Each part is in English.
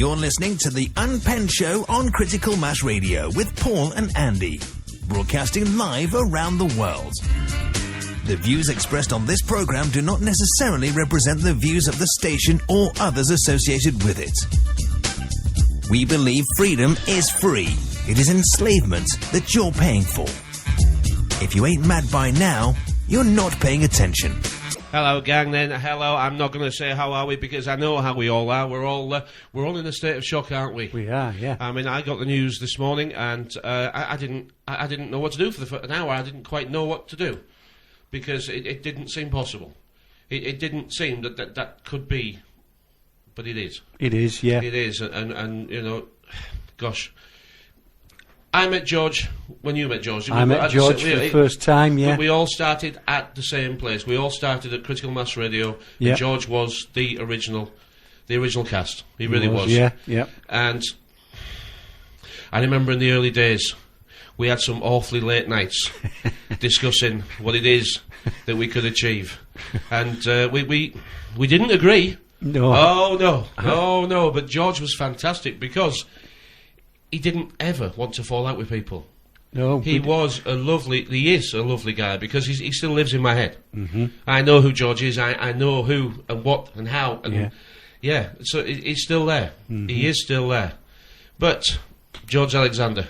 You're listening to the Unpenned Show on Critical Mass Radio with Paul and Andy, broadcasting live around the world. The views expressed on this program do not necessarily represent the views of the station or others associated with it. We believe freedom is free. It is enslavement that you're paying for. If you ain't mad by now, you're not paying attention. Hello, gang. Then hello. I'm not going to say how are we because I know how we all are. We're all in a state of shock, aren't we? We are, yeah. I mean, I got the news this morning, and I didn't know what to do for an hour. I didn't quite know what to do because it didn't seem possible. It didn't seem that could be, but it is. It is, yeah. It is, and you know, gosh. I met George when you met George. I met George for the first time, yeah. We all started at the same place. We all started at Critical Mass Radio, and George was the original cast. He really was. Yeah, yeah. And I remember in the early days, we had some awfully late nights discussing what it is that we could achieve. And we didn't agree. No. Oh, no. But George was fantastic because he didn't ever want to fall out with people. No. He is a lovely guy because he still lives in my head. Mm-hmm. I know who George is. I know who and what and how. And so he's still there. Mm-hmm. He is still there. But George Alexander,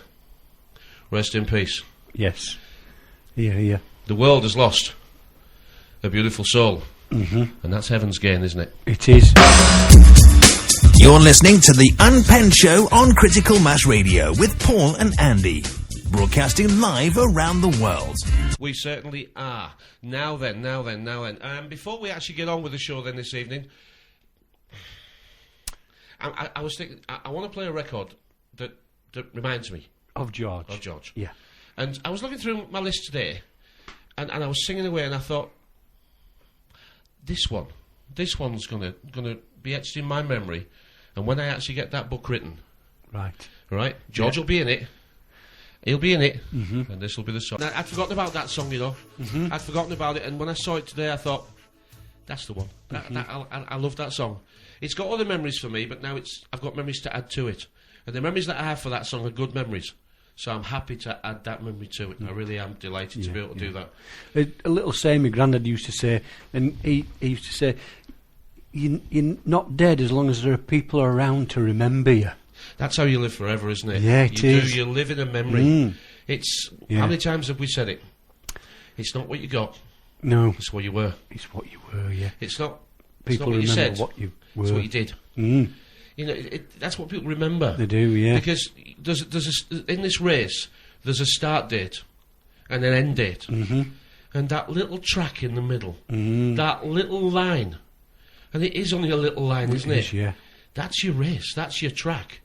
rest in peace. Yes. Yeah. The world has lost a beautiful soul. Mm-hmm. And that's heaven's gain, isn't it? It is. You're listening to the Unpenned Show on Critical Mass Radio with Paul and Andy, broadcasting live around the world. We certainly are. Now then. Before we actually get on with the show then this evening, I was thinking, I want to play a record that reminds me of George. Yeah. And I was looking through my list today, and I was singing away, and I thought, this one's gonna be etched in my memory. And when I actually get that book written, right, George will be in it. He'll be in it, and this will be the song. Now, I'd forgotten about that song, you know. Mm-hmm. I'd forgotten about it, and when I saw it today, I thought, that's the one. I love that song. It's got other memories for me, but now I've got memories to add to it. And the memories that I have for that song are good memories. So I'm happy to add that memory to it. I really am delighted to be able to do that. A little saying my granddad used to say, and he used to say, you're not dead as long as there are people around to remember you. That's how you live forever, isn't it? Yeah, it is. You live in a memory. It's how many times have we said it? It's not what you got. No. It's what you were. It's what you were, yeah. It's not people what remember you said. What you were. It's what you did. Mm. You know, that's what people remember. They do, yeah. Because in this race, there's a start date and an end date. Mm-hmm. And that little track in the middle, that little line, and it is only a little line, isn't it? Yeah. That's your race, that's your track.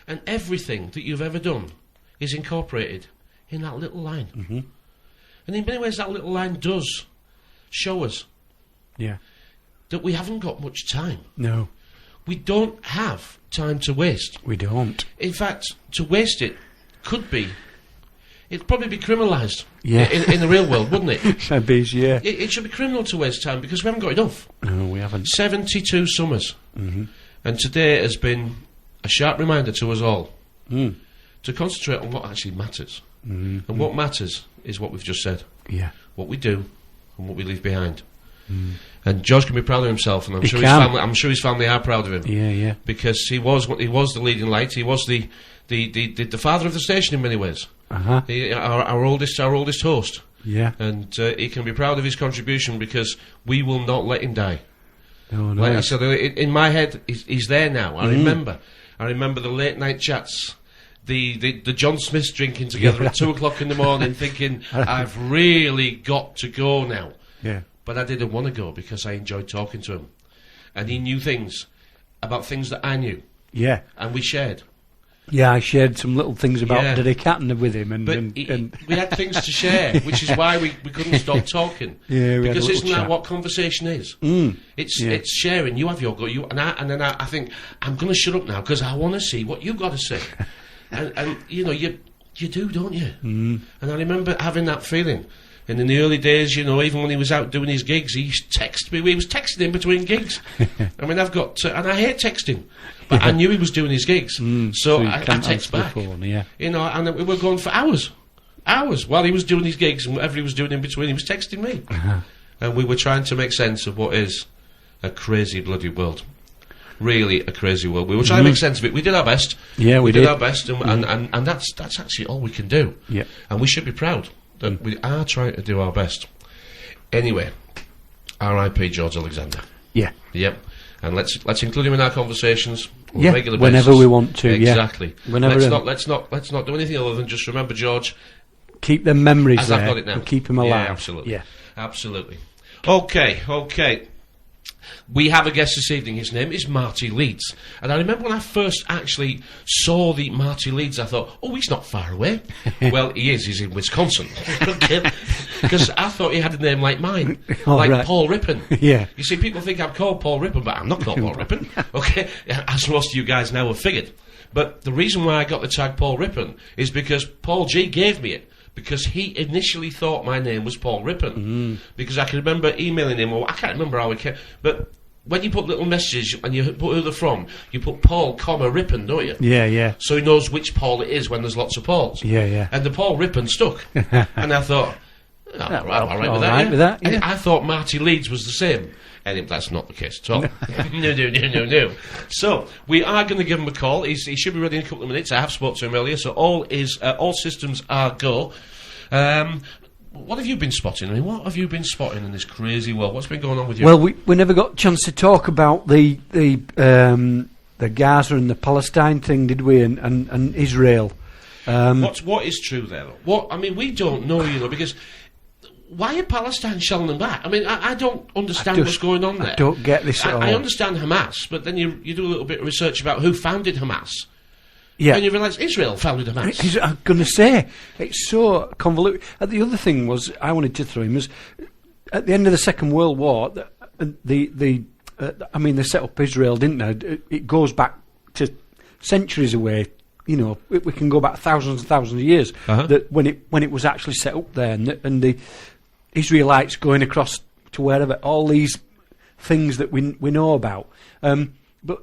And everything that you've ever done is incorporated in that little line. Mm-hmm. And in many ways, that little line does show us that we haven't got much time. No. We don't have time to waste. We don't. In fact, to waste it could be... It'd probably be criminalised in the real world, wouldn't it? It should be criminal to waste time because we haven't got enough. No, we haven't. 72 summers. Mm-hmm. And today has been a sharp reminder to us all to concentrate on what actually matters. Mm-hmm. And what matters is what we've just said. Yeah. What we do and what we leave behind. Mm. And George can be proud of himself, and I'm sure his family are proud of him. Yeah. Because he was the leading light. He was the father of the station in many ways. Uh-huh. Our oldest host. Yeah. And he can be proud of his contribution because we will not let him die. No. Like I said, in my head, he's there now. I remember the late night chats, the John Smiths drinking together at 2 o'clock in the morning, thinking I've really got to go now. Yeah. But I didn't want to go because I enjoyed talking to him, and he knew things about things that I knew. Yeah. And we shared. Yeah, I shared some little things about Diddy Catton with him, and we had things to share, which is why we couldn't stop talking. Yeah, because isn't that what conversation is? It's sharing. You have your go, and then I think I'm going to shut up now because I want to see what you've got to say, and you know you do, don't you? And I remember having that feeling. And in the early days, you know, even when he was out doing his gigs, he used to text me. We was texting him between gigs. I mean, I've got... and I hate texting. But I knew he was doing his gigs. So I text back. Phone, yeah. You know, and we were going for hours. Hours. While he was doing his gigs and whatever he was doing in between, he was texting me. And we were trying to make sense of what is a crazy bloody world. Really a crazy world. We were trying to make sense of it. We did our best. Yeah, we did did our best, and that's actually all we can do. Yeah. And we should be proud that we are trying to do our best. Anyway, R.I.P. George Alexander. Yeah. Yep. And let's include him in our conversations on Yeah, a regular whenever basis. we want to. Exactly. Yeah. Whenever. Let's not do anything other than just remember George. Keep them memories As there. I've got it now. And keep them alive. Yeah, absolutely. Yeah. Absolutely. Okay. We have a guest this evening. His name is Marty Leeds. And I remember when I first actually saw the Marty Leeds, I thought, oh, he's not far away. Well, he is. He's in Wisconsin. Because I thought he had a name like mine. Like Paul Rippon. Yeah. You see, people think I'm called Paul Rippon, but I'm not called Paul Rippon. Okay? As most of you guys now have figured. But the reason why I got the tag Paul Rippon is because Paul G gave me it. Because he initially thought my name was Paul Rippon. Because I can remember emailing him, or I can't remember how it came, but when you put little messages and you put who they're from, you put Paul, Rippon, don't you? Yeah. So he knows which Paul it is when there's lots of Pauls. Yeah. And the Paul Rippon stuck. And I thought, I'm all right with that. Yeah. And I thought Marty Leeds was the same. And that's not the case at all. No. So, we are going to give him a call. He should be ready in a couple of minutes. I have spoken to him earlier, so all systems are go. What have you been spotting? I mean, what have you been spotting in this crazy world? What's been going on with you? Well, we never got a chance to talk about the Gaza and the Palestine thing, did we? And Israel. What is true there, though? We don't know, you know, because... Why are Palestine shelling them back? I mean, I don't understand what's going on there. I don't get this at all. I understand Hamas, but then you do a little bit of research about who founded Hamas. Yeah. And you realise Israel founded Hamas. I'm going to say, it's so convoluted. The other thing was, I wanted to throw in, was at the end of the Second World War, they set up Israel, didn't they? It goes back to centuries away. You know, we can go back thousands and thousands of years that when it was actually set up there, and the Israelites going across to wherever, all these things that we know about. But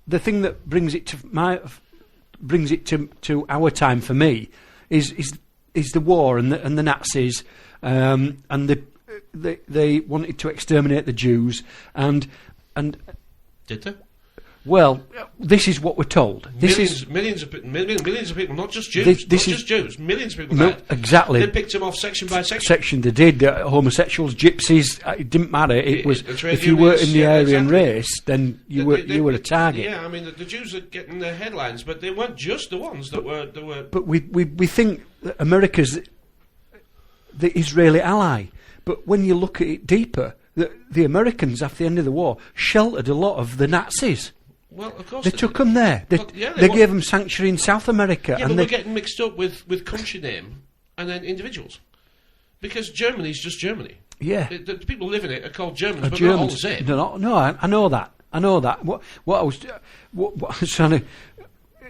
the thing that brings it to our time for me is the war and the Nazis, and they wanted to exterminate the Jews and did they? Well, this is what we're told. Millions of people, not just Jews, Jews, millions of people died. Exactly. They picked them off section by section. Section they did. Homosexuals, gypsies, it didn't matter. It was, if you were in the Aryan race, then you were a target. Yeah, I mean, the Jews are getting the headlines, but they weren't just the ones that were... But we think that America's the Israeli ally. But when you look at it deeper, the Americans, after the end of the war, sheltered a lot of the Nazis. Well, of course they took them there. They gave them sanctuary in South America. Yeah, and but we're getting mixed up with country name and then individuals. Because Germany's just Germany. Yeah. The people who live in it are called Germans, but they're not all the same. No, I know that. What I was trying to...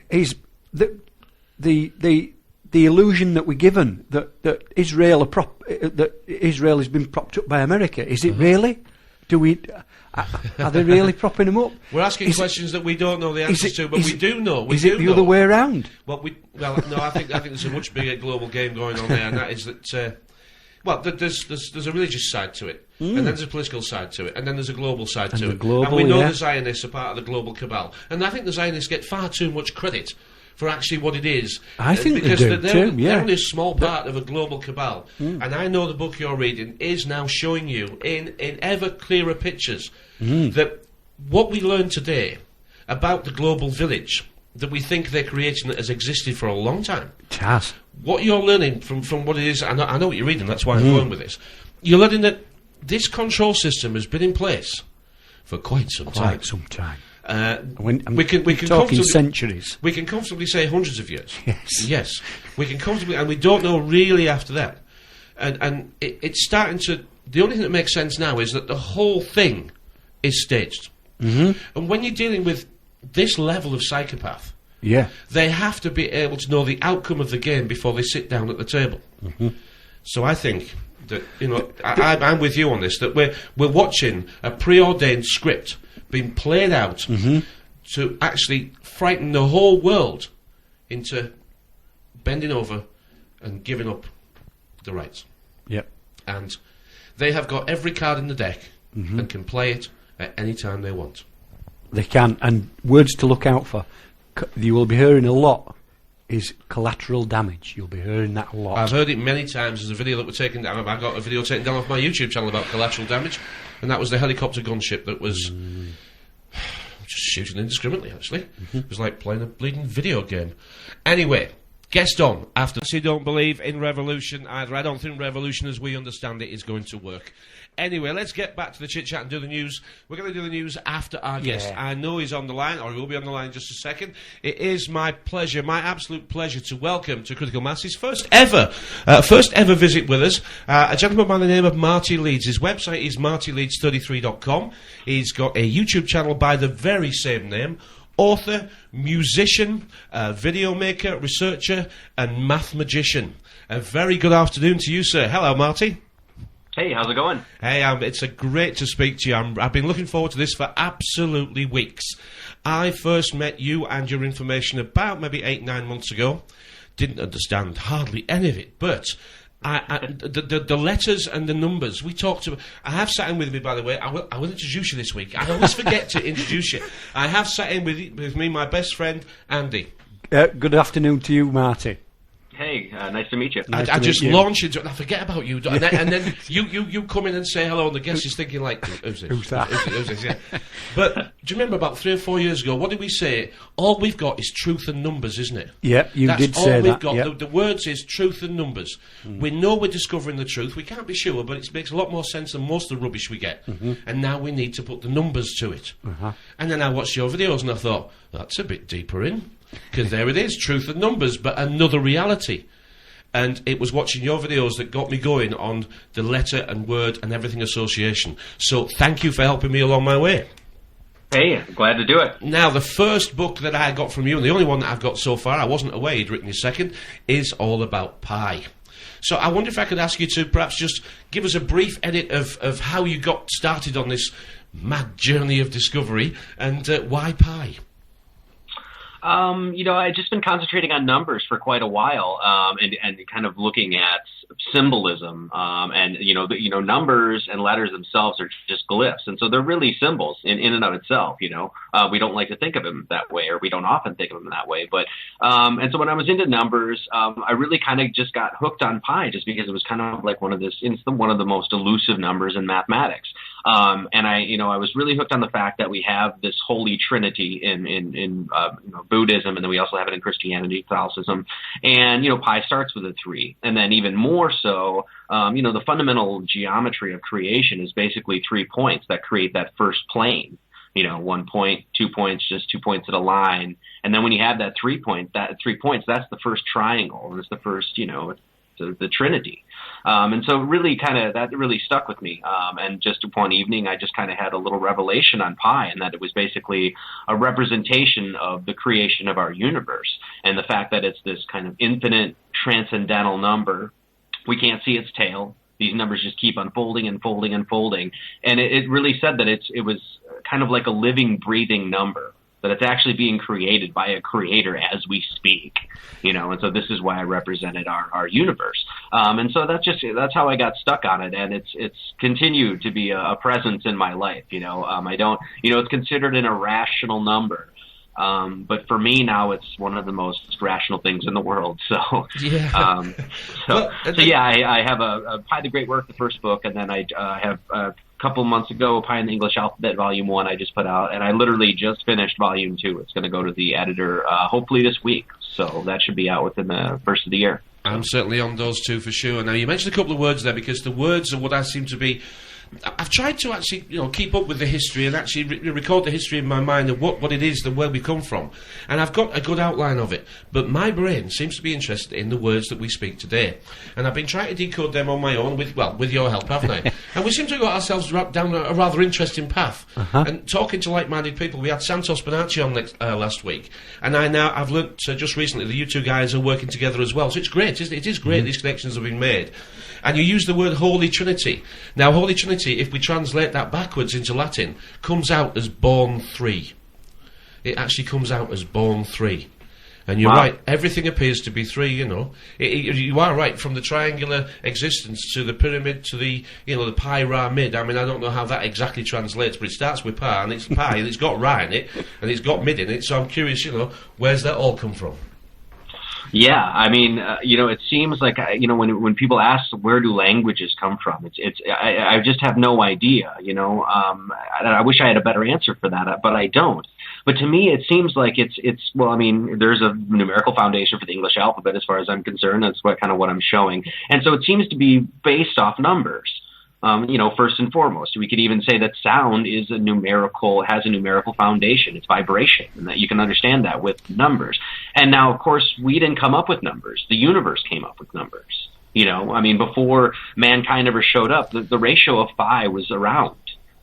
is the illusion that we're given that Israel has been propped up by America. Is it really? Do we... Are they really propping them up? We're asking questions that we don't know the answers to, but we do know. Is it the other way around? No. I think there's a much bigger global game going on there, and that is that. There's a religious side to it, and then there's a political side to it, and then there's a global side to it. And we know the Zionists are part of the global cabal, and I think the Zionists get far too much credit for actually what it is. I think because they do too, they're only a small part of a global cabal. And I know the book you're reading is now showing you in ever clearer pictures that what we learn today about the global village that we think they're creating that has existed for a long time. It has. What you're learning from what it is, I know what you're reading, that's why I'm going with this. You're learning that this control system has been in place for quite some time. We can talking centuries. We can comfortably say hundreds of years. Yes. We can comfortably, and we don't know really after that. And it's starting to. The only thing that makes sense now is that the whole thing is staged. And when you're dealing with this level of psychopath, they have to be able to know the outcome of the game before they sit down at the table. So I think That, you know, I'm with you on this. That we're watching a preordained script being played out to actually frighten the whole world into bending over and giving up the rights. Yep. And they have got every card in the deck and can play it at any time they want. They can. And words to look out for. You will be hearing a lot is collateral damage. You'll be hearing that a lot. I've heard it many times. There's a video that was taken down. I got a video taken down off my YouTube channel about collateral damage, and that was the helicopter gunship that was just shooting indiscriminately, actually. It was like playing a bleeding video game. Anyway, guest on after. You don't believe in revolution either. I don't think revolution as we understand it is going to work. Anyway, let's get back to the chit-chat and do the news. We're going to do the news after our guest. I know he's on the line, or he will be on the line in just a second. It is my pleasure, my absolute pleasure, to welcome to Critical Mass his first ever visit with us, a gentleman by the name of Marty Leeds. His website is martyleeds33.com. He's got a YouTube channel by the very same name. Author, musician, video maker, researcher, and math magician. A very good afternoon to you, sir. Hello, Marty. Hey, how's it going? Hey, it's great to speak to you. I've been looking forward to this for absolutely weeks. I first met you and your information about maybe 8-9 months ago. Didn't understand hardly any of it, but the letters and the numbers we talked about. I have sat in with me, by the way. I will introduce you this week. I always forget to introduce you. I have sat in with me, my best friend Andy. Good afternoon to you, Marty. Hey, nice to meet you. I just launch into it and I forget about you. And then you come in and say hello, and the guest is thinking like, who's this? Who's that? Who's this? Yeah. But do you remember about 3 or 4 years ago, what did we say? All we've got is truth and numbers, isn't it? Yeah, you did say that. That's all we've got. Yep. The words is truth and numbers. We know we're discovering the truth. We can't be sure, but it makes a lot more sense than most of the rubbish we get. And now we need to put the numbers to it. And then I watched your videos and I thought, that's a bit deeper in. Because there it is, truth and numbers, but another reality. And it was watching your videos that got me going on the letter and word and everything association. So thank you for helping me along my way. Hey, glad to do it. Now, the first book that I got from you, and the only one that I've got so far, I wasn't aware you'd written your second, is all about pi. So I wonder if I could ask you to perhaps just give us a brief edit of how you got started on this mad journey of discovery, and why pi? I've just been concentrating on numbers for quite a while, and kind of looking at symbolism, and numbers and letters themselves are just glyphs, and so they're really symbols in and of itself. We don't like to think of them that way, or we don't often think of them that way. But and so when I was into numbers, I really kind of just got hooked on pi, just because it was kind of like one of the most elusive numbers in mathematics. And I was really hooked on the fact that we have this holy trinity in Buddhism, and then we also have it in Christianity, Catholicism. And, pi starts with a 3. And then even more so, the fundamental geometry of creation is basically 3 points that create that first plane. 1 point, 2 points, just 2 points at a line. And then when you have that 3 points, that's the first triangle. And it's the first, the Trinity. And so that really stuck with me. And just one evening, I just kind of had a little revelation on pi, and that it was basically a representation of the creation of our universe, and the fact that it's this kind of infinite transcendental number. We can't see its tail. These numbers just keep unfolding and folding and folding. And it really said that it was kind of like a living, breathing number, that it's actually being created by a creator as we speak, and so this is why I represented our universe. And so that's how I got stuck on it. And it's continued to be a presence in my life. It's considered an irrational number. But for me now, it's one of the most rational things in the world. So, yeah. I have a Pi the Great Work, the first book, and then I have a couple months ago, Pi in the English Alphabet, Volume 1, I just put out, and I literally just finished Volume 2. It's going to go to the editor hopefully this week, so that should be out within the first of the year. I'm certainly on those two for sure. Now, you mentioned a couple of words there, because the words are what I seem to be I've tried to actually, keep up with the history and actually record the history in my mind of what it is, where we come from. And I've got a good outline of it. But my brain seems to be interested in the words that we speak today. And I've been trying to decode them on my own, with your help, haven't I? And we seem to have got ourselves down a rather interesting path. And talking to like-minded people, we had Santos Bonacci on last week. And I've learnt just recently that you two guys are working together as well. So it's great, isn't it? It is great, these connections have been made. And you use the word Holy Trinity. Now, Holy Trinity, if we translate that backwards into Latin, comes out as born three. It actually comes out as born three. And you're right, everything appears to be three, you are right, from the triangular existence to the pyramid to the pyramid. I mean, I don't know how that exactly translates, but it starts with pi, and it's pi, and it's got ra in it, and it's got mid in it, so I'm curious, where's that all come from? Yeah, I mean, it seems like when people ask where do languages come from, I just have no idea. I wish I had a better answer for that, but I don't. But to me, it seems like there's a numerical foundation for the English alphabet as far as I'm concerned. That's what I'm showing, and so it seems to be based off numbers. First and foremost, we could even say that sound has a numerical foundation. It's vibration, and that you can understand that with numbers. And now, of course, we didn't come up with numbers. The universe came up with numbers. Before mankind ever showed up, the ratio of pi was around.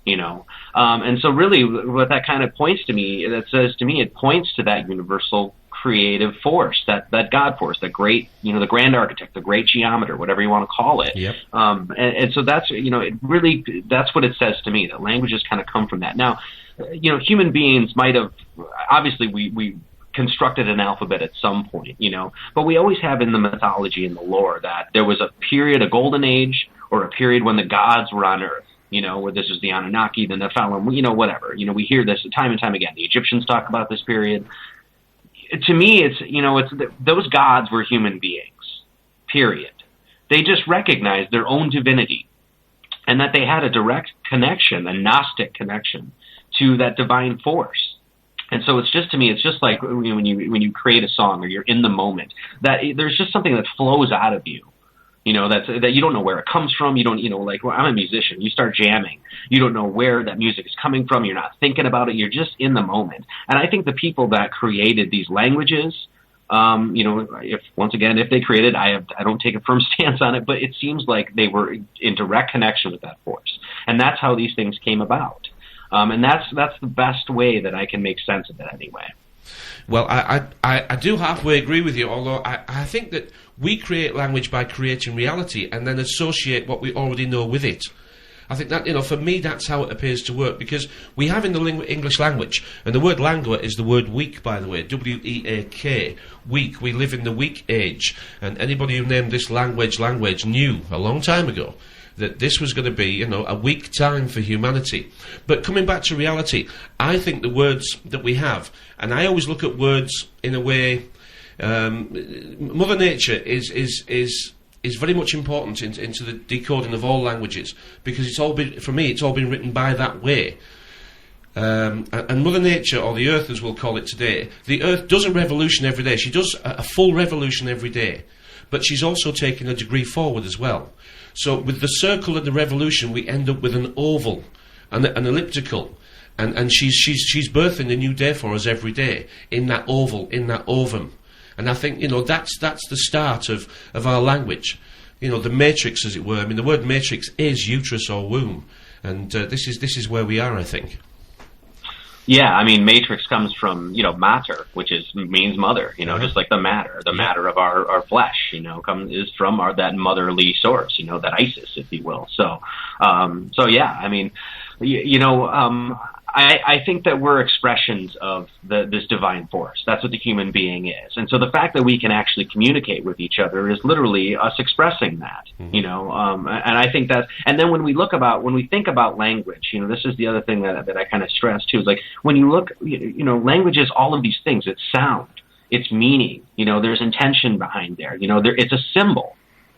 And so really, what that kind of points to me, it points to that universal creative force, that God force, that great, the grand architect, the great geometer, whatever you want to call it. Yep. And so that's, that's what it says to me, that languages kind of come from that. Now, human beings might have, obviously we constructed an alphabet at some point, but we always have in the mythology and the lore that there was a period, a golden age, or a period when the gods were on earth. Where this is the Anunnaki, the Nephilim, whatever. We hear this time and time again. The Egyptians talk about this period. To me, those gods were human beings, period. They just recognized their own divinity and that they had a direct connection, a Gnostic connection to that divine force. And so it's just like when you create a song or you're in the moment, that there's just something that flows out of you. That you don't know where it comes from. You don't, I'm a musician. You start jamming. You don't know where that music is coming from. You're not thinking about it. You're just in the moment. And I think the people that created these languages, if they created, I don't take a firm stance on it, but it seems like they were in direct connection with that force. And that's how these things came about. And that's the best way that I can make sense of it anyway. Well, I do halfway agree with you, although I think that we create language by creating reality and then associate what we already know with it. I think that, for me, that's how it appears to work, because we have in the English language, and the word lingua is the word weak, by the way, W-E-A-K, weak. We live in the weak age, and anybody who named this language knew a long time ago that this was going to be, a weak time for humanity. But coming back to reality, I think the words that we have, and I always look at words in a way, Mother Nature is very much important into the decoding of all languages, because it's all been written by that way. And Mother Nature, or the Earth as we'll call it today, the Earth does a revolution every day. She does a full revolution every day, but she's also taking a degree forward as well. So with the circle and the revolution, we end up with an oval, an elliptical, and she's birthing a new day for us every day in that oval, in that ovum. And I think that's the start of our language. The matrix, as it were. I mean, the word matrix is uterus or womb, and this is where we are, I think. Yeah, I mean, matrix comes from, mater, which means mother, just like the matter of our flesh, is from that motherly source, that Isis, if you will. So yeah, I mean, I think that we're expressions of this divine force. That's what the human being is. And so the fact that we can actually communicate with each other is literally us expressing that, and I think that, and then when we think about language, this is the other thing that I kind of stress too, is like when you look, language is all of these things. It's sound, it's meaning, there's intention behind there, it's a symbol.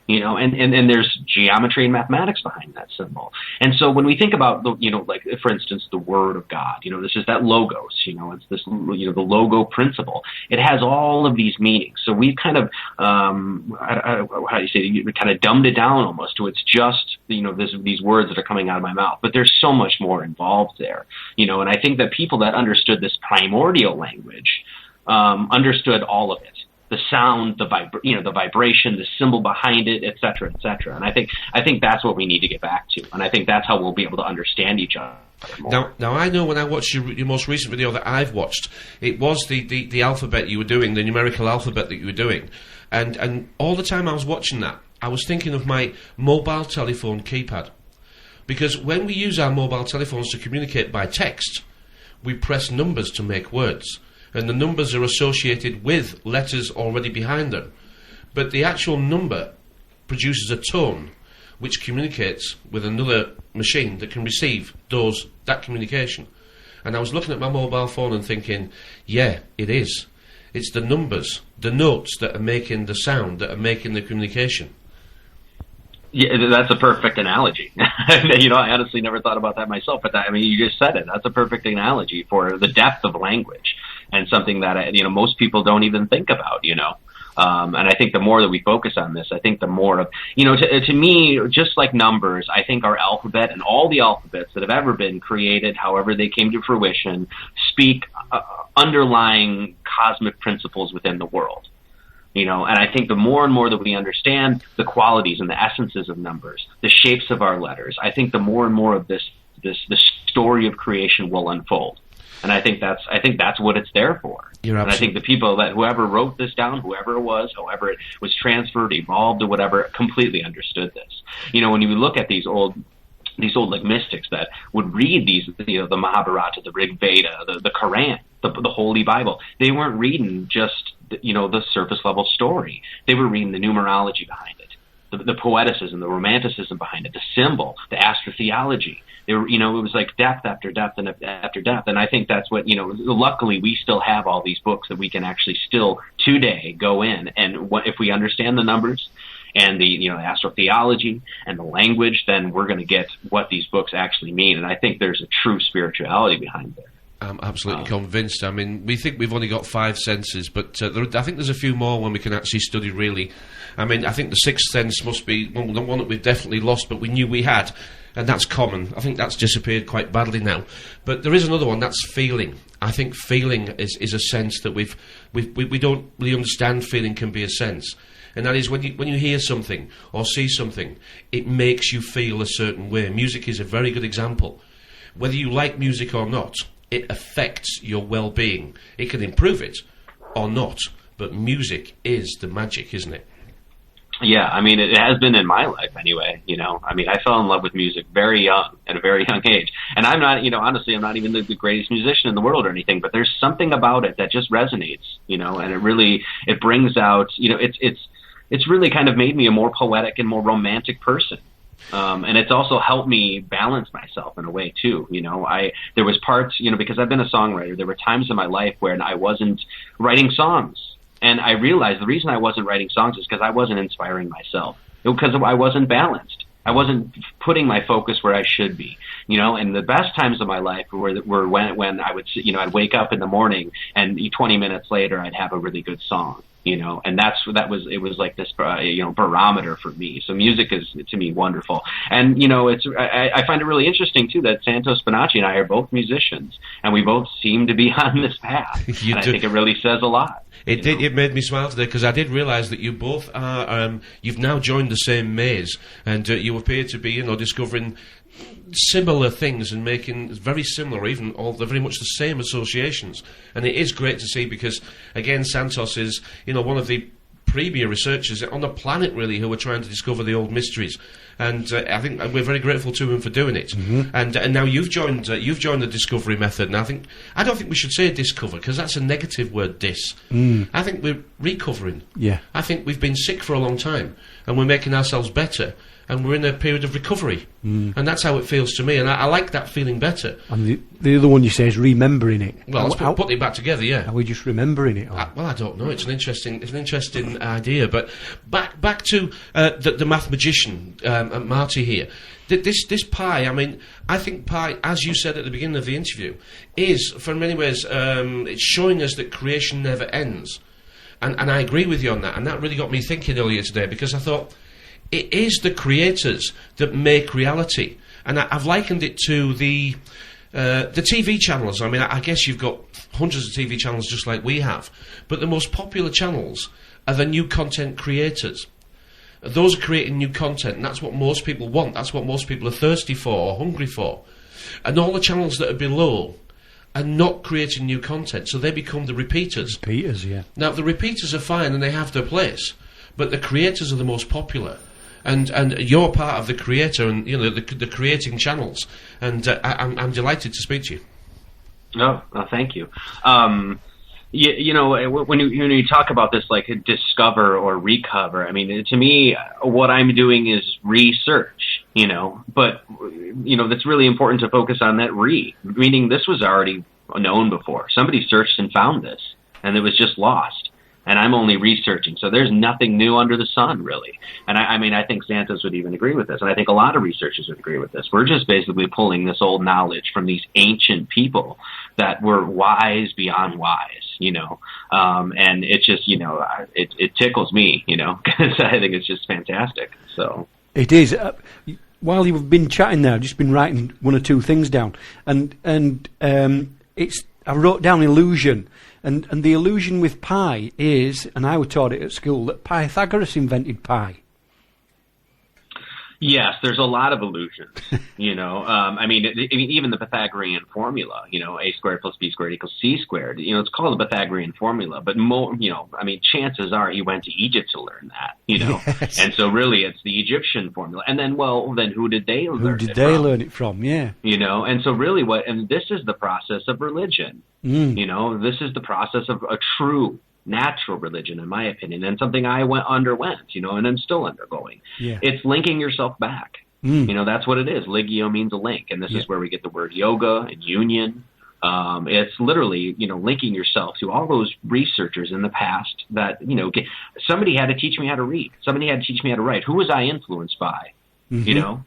And there's geometry and mathematics behind that symbol. And so when we think about, like, for instance, the Word of God, this is that logos, it's this, the logo principle. It has all of these meanings. So we've kind of, how do you say, kind of dumbed it down almost to it's just these words that are coming out of my mouth. But there's so much more involved there, and I think that people that understood this primordial language understood all of it. The sound, the vibration, the symbol behind it, et cetera, et cetera. And I think that's what we need to get back to. And I think that's how we'll be able to understand each other more. Now I know when I watched your most recent video that I've watched, it was the alphabet you were doing, the numerical alphabet that you were doing. And all the time I was watching that, I was thinking of my mobile telephone keypad. Because when we use our mobile telephones to communicate by text, we press numbers to make words. And the numbers are associated with letters already behind them. But the actual number produces a tone which communicates with another machine that can receive that communication. And I was looking at my mobile phone and thinking, yeah, it is. It's the numbers, the notes that are making the sound, that are making the communication. Yeah, that's a perfect analogy. I honestly never thought about that myself, but you just said it. That's a perfect analogy for the depth of language, and something that most people don't even think about. And I think the more that we focus on this, I think the more of to me, just like numbers, I think our alphabet and all the alphabets that have ever been created, however they came to fruition, speak underlying cosmic principles within the world. And I think the more and more that we understand the qualities and the essences of numbers, the shapes of our letters, I think the more and more of the story of creation will unfold. And I think that's what it's there for. And I think the people whoever wrote this down, whoever it was, however it was transferred, evolved, or whatever, completely understood this. When you look at these old like mystics that would read these, the Mahabharata, the Rig Veda, the Quran, the Holy Bible, they weren't reading just the surface level story. They were reading the numerology behind it, the poeticism, the romanticism behind it, the symbol, the astrotheology. They were, it was like depth after depth and after depth. And I think that's what, luckily we still have all these books that we can actually still today go in. And if we understand the numbers and the, astrotheology and the language, then we're going to get what these books actually mean. And I think there's a true spirituality behind there. I'm absolutely convinced. I mean, we think we've only got 5 senses, but I think there's a few more when we can actually study really. I mean, I think the 6th sense must be the one that we've definitely lost, but we knew we had, and that's common. I think that's disappeared quite badly now. But there is another one, that's feeling. I think feeling is a sense that we don't really understand. Feeling can be a sense. And that is when you hear something or see something, it makes you feel a certain way. Music is a very good example. Whether you like music or not, it affects your well-being. It can improve it or not, but music is the magic, isn't it? Yeah, I mean, it has been in my life anyway, I mean, I fell in love with music very young, at a very young age. And I'm not, honestly, I'm not even the greatest musician in the world or anything, but there's something about it that just resonates, and it brings out, it's really kind of made me a more poetic and more romantic person. And it's also helped me balance myself in a way too. There was parts, because I've been a songwriter, there were times in my life where I wasn't writing songs. And I realized the reason I wasn't writing songs is because I wasn't inspiring myself. Because I wasn't balanced. I wasn't putting my focus where I should be. And the best times of my life were when I would, I'd wake up in the morning and 20 minutes later I'd have a really good song. And it was like this, barometer for me. So music is, to me, wonderful. And, I find it really interesting, too, that Santos Bonacci and I are both musicians, and we both seem to be on this path. I think it really says a lot. It made me smile today, because I did realise that you both are, you've now joined the same maze, and you appear to be, discovering similar things and making very similar, even very much the same associations. And it is great to see, because again, Santos is one of the premier researchers on the planet really who are trying to discover the old mysteries, and I think we're very grateful to him for doing it. Mm-hmm. And now you've joined the discovery method, and I don't think we should say discover, because that's a negative word. I think we're recovering. I think we've been sick for a long time and we're making ourselves better, and we're in a period of recovery, and that's how it feels to me, and I like that feeling better. And the other one you say is remembering it. Well, let's put it back together, yeah. Are we just remembering it? I don't know. It's an interesting idea. But back to the mathematician, Marty here. This pi, I mean, I think pi, as you said at the beginning of the interview, is, for many ways, it's showing us that creation never ends. And I agree with you on that, and that really got me thinking earlier today, because I thought, it is the creators that make reality. And I've likened it to the TV channels. I mean, I guess you've got hundreds of TV channels just like we have, but the most popular channels are the new content creators. Those are creating new content, and that's what most people want. That's what most people are thirsty for or hungry for. And all the channels that are below are not creating new content, so they become the repeaters. Repeaters, yeah. Now, the repeaters are fine and they have their place, but the creators are the most popular. And you're part of the creator and, you know, the creating channels. And I'm delighted to speak to you. Oh, thank you. You know, when you talk about this, like discover or recover, I mean, to me, what I'm doing is research, you know, but, you know, that's really important to focus on that meaning this was already known before. Somebody searched and found this, and it was just lost. And I'm only researching. So there's nothing new under the sun, really. And I mean, I think Santos would even agree with this. And I think a lot of researchers would agree with this. We're just basically pulling this old knowledge from these ancient people that were wise beyond wise, you know. And it just, you know, it tickles me, you know, because I think it's just fantastic. So it is. While you've been chatting there, I've just been writing one or two things down. And I wrote down illusion. And the illusion with pi is, and I was taught it at school, that Pythagoras invented pi. Yes, there's a lot of illusions, you know. I mean, even the Pythagorean formula, you know, a squared plus b squared equals c squared. You know, it's called the Pythagorean formula, but you know, I mean, chances are you went to Egypt to learn that, you know. Yes. And so really it's the Egyptian formula. And then, then who did they learn it from? Who did they learn it from, yeah. You know, and so really and this is the process of religion. You know, this is the process of a true natural religion, in my opinion, and something I underwent, you know, and I'm still undergoing. Yeah. It's linking yourself back. You know, that's what it is. Ligio means a link, and this is where we get the word yoga and union. It's literally, you know, linking yourself to all those researchers in the past that, you know, somebody had to teach me how to read. Somebody had to teach me how to write. Who was I influenced by? You know?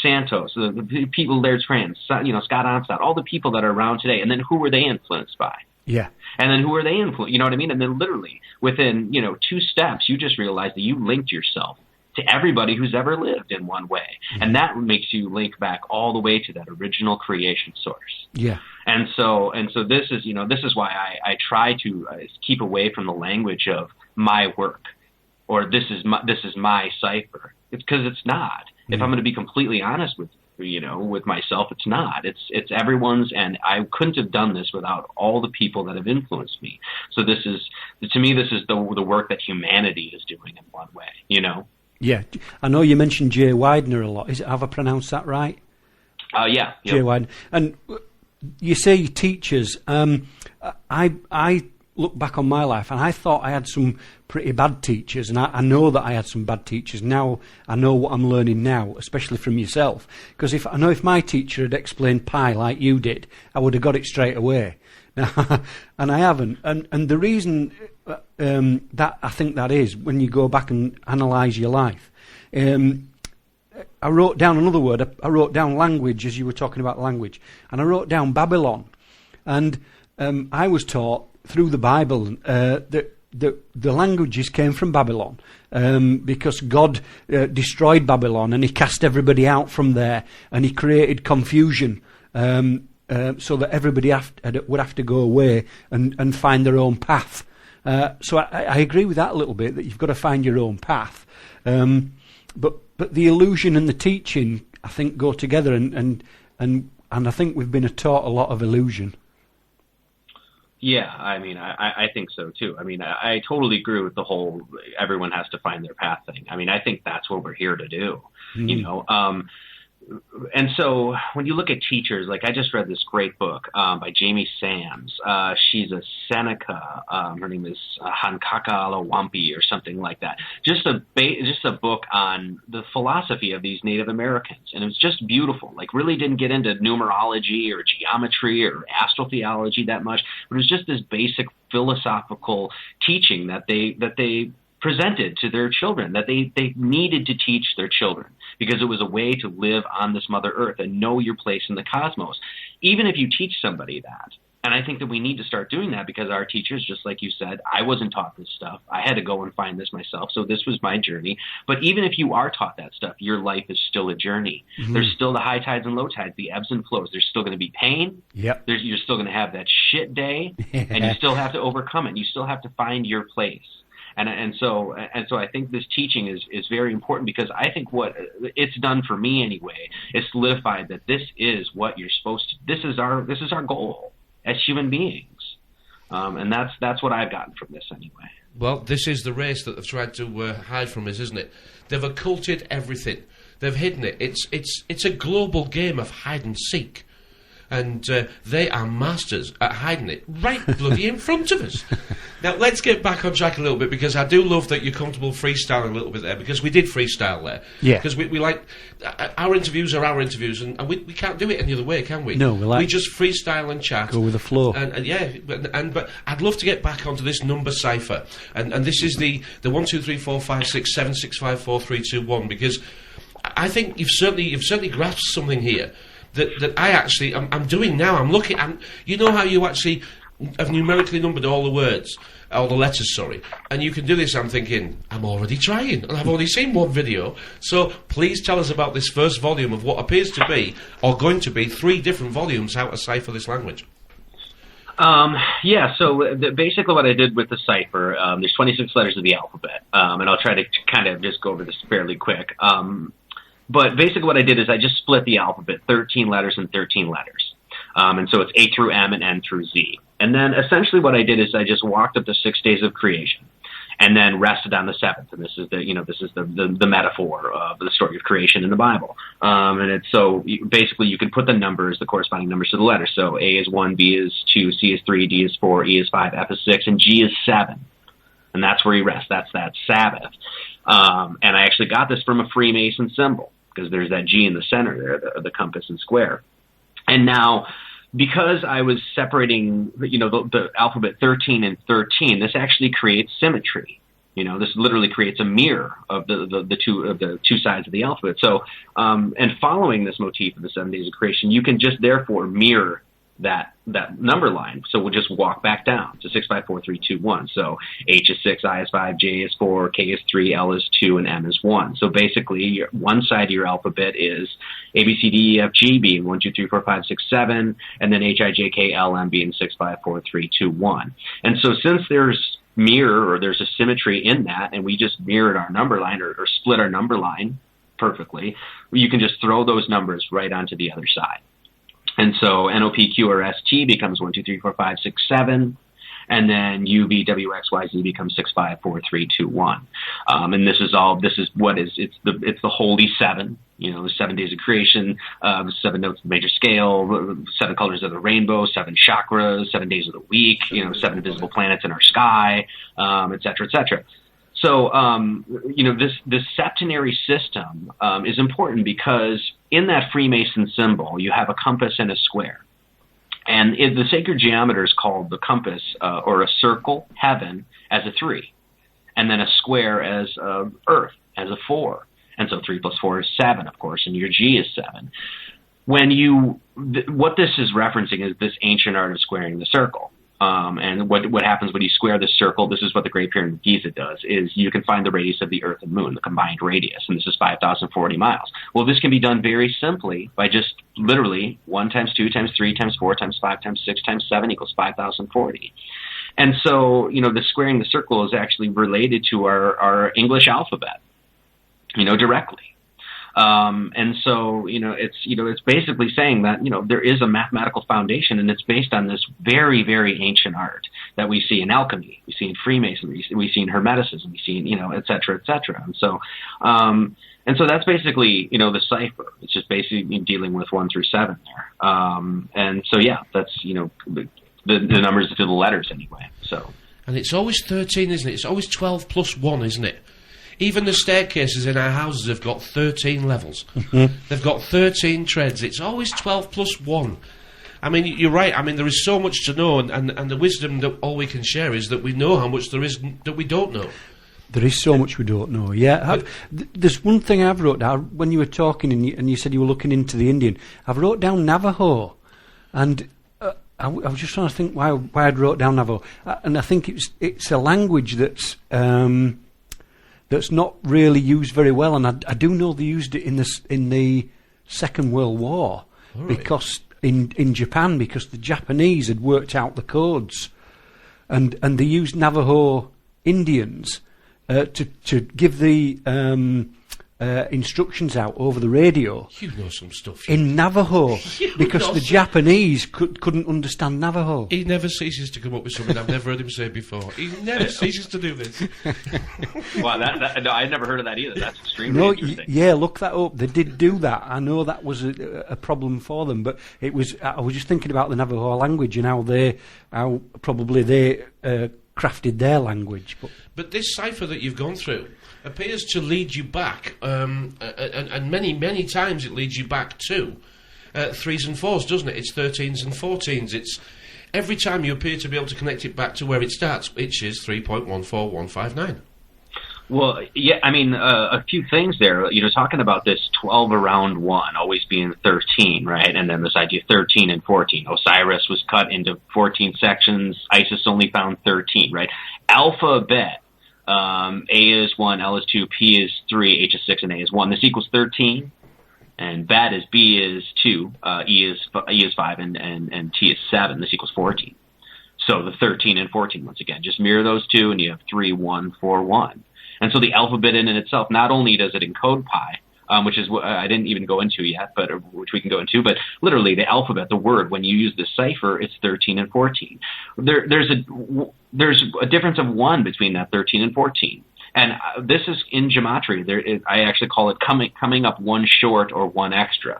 Santos, the people there, you know, Scott Onstott, all the people that are around today, and then who were they influenced by? Yeah. And then who are they influenced? You know what I mean? And then literally within, you know, 2 steps, you just realize that you linked yourself to everybody who's ever lived in one way. And that makes you link back all the way to that original creation source. Yeah. And so this is, you know, this is why I try to keep away from the language of my work or this is my cipher. It's because it's not. If I'm going to be completely honest with myself, it's not. It's everyone's, and I couldn't have done this without all the people that have influenced me. So this is, to me, this is the work that humanity is doing in one way, you know? Yeah. I know you mentioned Jay Widener a lot. Have I pronounced that right? Yeah. Jay Widener. And you say teachers. I look back on my life, and I thought I had some pretty bad teachers, and I know that I had some bad teachers. Now I know what I'm learning now, especially from yourself, because if my teacher had explained pi like you did, I would have got it straight away. And I haven't. And the reason that I think that is, when you go back and analyse your life, I wrote down another word. I wrote down language, as you were talking about language, and I wrote down Babylon. And I was taught through the Bible that the languages came from Babylon because God destroyed Babylon and he cast everybody out from there, and he created confusion so that everybody would have to go away and find their own path. So I agree with that a little bit, that you've got to find your own path. But the illusion and the teaching, I think, go together, and I think we've been taught a lot of illusion. Yeah, I mean, I think so too. I mean, I totally agree with the whole everyone has to find their path thing. I mean, I think that's what we're here to do, you know. And so when you look at teachers, like I just read this great book by Jamie Sams. She's a Seneca. Her name is Hankaka Alawampi or something like that. Just a book on the philosophy of these Native Americans. And it was just beautiful. Like really didn't get into numerology or geometry or astrotheology that much. But it was just this basic philosophical teaching that they presented to their children, that they needed to teach their children, because it was a way to live on this Mother Earth and know your place in the cosmos. Even if you teach somebody that, And I think that we need to start doing that because our teachers, just like you said, I wasn't taught this stuff. I had to go and find this myself. So this was my journey. But even if you are taught that stuff, your life is still a journey. Mm-hmm. There's still the high tides and low tides, the ebbs and flows. There's still going to be pain. Yep. You're still going to have that shit day, and you still have to overcome it. You still have to find your place. And so I think this teaching is very important because I think what it's done for me anyway is solidified that this is what you're supposed to. This is our goal as human beings, and that's what I've gotten from this anyway. Well, this is the race that they've tried to hide from us, isn't it? They've occulted everything. They've hidden it. It's a global game of hide and seek. And they are masters at hiding it right bloody in front of us. Now, let's get back on track a little bit, because I do love that you're comfortable freestyling a little bit there, because we did freestyle there. Yeah. Because we like... our interviews are our interviews, and we can't do it any other way, can we? No, we just freestyle and chat. Go with the flow. And yeah, but I'd love to get back onto this number cipher. And this is the 1, 2, 3, 4, 5, 6, 7, 6, 5, 4, 3, 2, 1, because I think you've certainly grasped something here that I actually I'm doing now. I'm looking, you know how you actually have numerically numbered all the words, all the letters, sorry, and you can do this. I'm thinking, I'm already trying, and I've only seen one video. So please tell us about this first volume of what appears to be, or going to be, 3 different volumes how to cipher this language. So basically what I did with the cipher, there's 26 letters of the alphabet, and I'll try to kind of just go over this fairly quick. But basically what I did is I just split the alphabet, 13 letters and 13 letters. And so it's A through M and N through Z. And then essentially what I did is I just walked up the 6 days of creation and then rested on the 7th. And this is the metaphor of the story of creation in the Bible. And it's basically you can put the corresponding numbers to the letters. So A is 1, B is 2, C is 3, D is 4, E is 5, F is 6, and G is 7. And that's where you rest. That's that Sabbath. And I actually got this from a Freemason symbol, because there's that G in the center there, the compass and square. And now, because I was separating, the alphabet 13 and 13, this actually creates symmetry. This literally creates a mirror of the two sides of the alphabet. So, and following this motif of the 7 days of creation, you can just therefore mirror that number line. So we'll just walk back down to 6, 5, 4, 3, 2, 1. So H is 6, I is 5, J is 4, K is 3, L is 2, and M is 1. So basically, one side of your alphabet is A, B, C, D, E, F, G being 1, 2, 3, 4, 5, 6, 7, and then H, I, J, K, L, M being 6, 5, 4, 3, 2, 1. And so since there's there's a symmetry in that, and we just mirrored our number line or split our number line perfectly, you can just throw those numbers right onto the other side. And so N, O, P, Q, or S, T becomes 1, 2, 3, 4, 5, 6, 7. And then U, V, W, X, Y, Z becomes 6, 5, 4, 3, 2, 1. And it's the holy 7, the 7 days of creation, 7 notes of the major scale, 7 colors of the rainbow, 7 chakras, 7 days of the week, 7 visible planets in our sky, et cetera, et cetera. So, this septenary system is important because in that Freemason symbol, you have a compass and a square. And the sacred geometer is called the compass, or a circle, heaven, as a 3. And then a square as earth, as a 4. And so 3 plus 4 is 7, of course, and your G is 7. What this is referencing is this ancient art of squaring the circle. And what happens when you square this circle, this is what the Great Pyramid of Giza does, is you can find the radius of the Earth and Moon, the combined radius, and this is 5,040 miles. Well, this can be done very simply by just literally 1 times 2 times 3 times 4 times 5 times 6 times 7 equals 5,040. And so, the squaring the circle is actually related to our English alphabet, directly. And so, it's basically saying that, there is a mathematical foundation, and it's based on this very, very ancient art that we see in alchemy, we see in Freemasonry, we see in Hermeticism, we see in, et cetera, et cetera. And so that's basically, the cipher. It's just basically dealing with 1 through 7 there. And so, yeah, that's, the numbers to the letters anyway. So. And it's always 13, isn't it? It's always 12 plus 1, isn't it? Even the staircases in our houses have got 13 levels. They've got 13 treads. It's always 12 plus 1. I mean, you're right. I mean, there is so much to know, and the wisdom that all we can share is that we know how much there is that we don't know. There is so much we don't know, yeah. There's one thing I've wrote down, when you were talking and you said you were looking into the Indian. I've wrote down Navajo, and I was just trying to think why I'd wrote down Navajo, and I think it's a language that's not really used very well, and I do know they used it in the Second World War, right. because in Japan, because the Japanese had worked out the codes, and they used Navajo Indians to give the instructions out over the radio. You know some stuff. In Navajo, because know the Japanese couldn't understand Navajo. He never ceases to come up with something I've never heard him say before. He never ceases to do this. Well, no, I'd never heard of that either. That's extremely interesting. Yeah, look that up. They did do that. I know that was a problem for them, but I was just thinking about the Navajo language and how probably they crafted their language. But this cipher that you've gone through appears to lead you back, and many, many times it leads you back to 3s and 4s, doesn't it? It's 13s and 14s. It's every time you appear to be able to connect it back to where it starts, which is 3.14159. Well, yeah, I mean, a few things there. Talking about this 12 around 1 always being 13, right? And then this idea of 13 and 14. Osiris was cut into 14 sections. Isis only found 13, right? Alphabet. A is 1, L is 2, P is 3, H is 6, and A is 1. This equals 13. And Bet is B is 2, E is 5, and T is 7. This equals 14. So the 13 and 14, once again, just mirror those two, and you have 3, 1, 4, 1. And so the alphabet in itself, not only does it encode pi, which is what I didn't even go into yet, but which we can go into, but literally the alphabet, the word, when you use this cipher, it's 13 and 14. There's a difference of 1 between that 13 and 14. And this is in gematria. I actually call it coming up 1 short or 1 extra.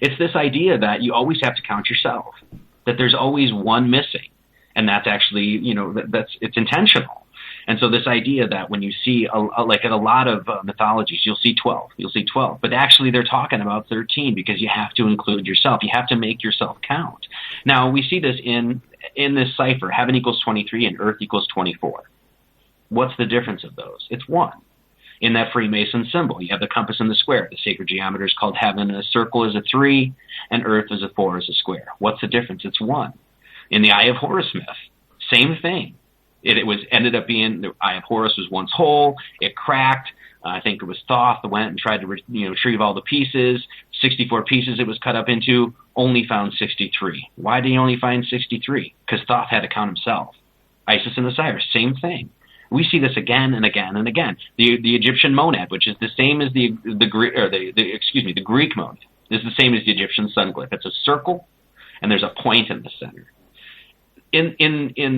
It's this idea that you always have to count yourself, that there's always 1 missing. And that's actually, it's intentional. And so this idea that when you see, like in a lot of mythologies, you'll see 12, but actually they're talking about 13 because you have to include yourself. You have to make yourself count. Now, we see this in this cipher, heaven equals 23 and earth equals 24. What's the difference of those? It's 1. In that Freemason symbol, you have the compass and the square. The sacred geometry is called heaven. A circle is a 3, and earth is a 4 is a square. What's the difference? It's 1. In the Eye of Horus myth, same thing. It ended up being the Eye of Horus was once whole. It cracked. I think it was Thoth that went and tried to retrieve all the pieces. 64 pieces it was cut up into. Only found 63. Why did he only find 63? Because Thoth had to count himself. Isis and Osiris, same thing. We see this again and again and again. The Egyptian monad, which is the same as the Greek monad, is the same as the Egyptian sun glyph. It's a circle, and there's a point in the center. In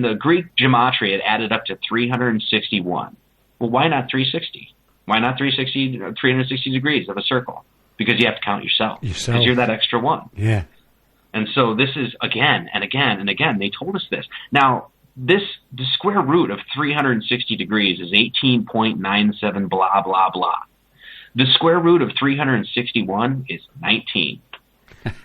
the Greek gematria, it added up to 361. Well, why not 360? Why not 360 degrees of a circle? Because you have to count yourself. Because you're that extra 1. Yeah. And so this is again and again and again. They told us this. Now, the square root of 360 degrees is 18.97 blah, blah, blah. The square root of 361 is 19.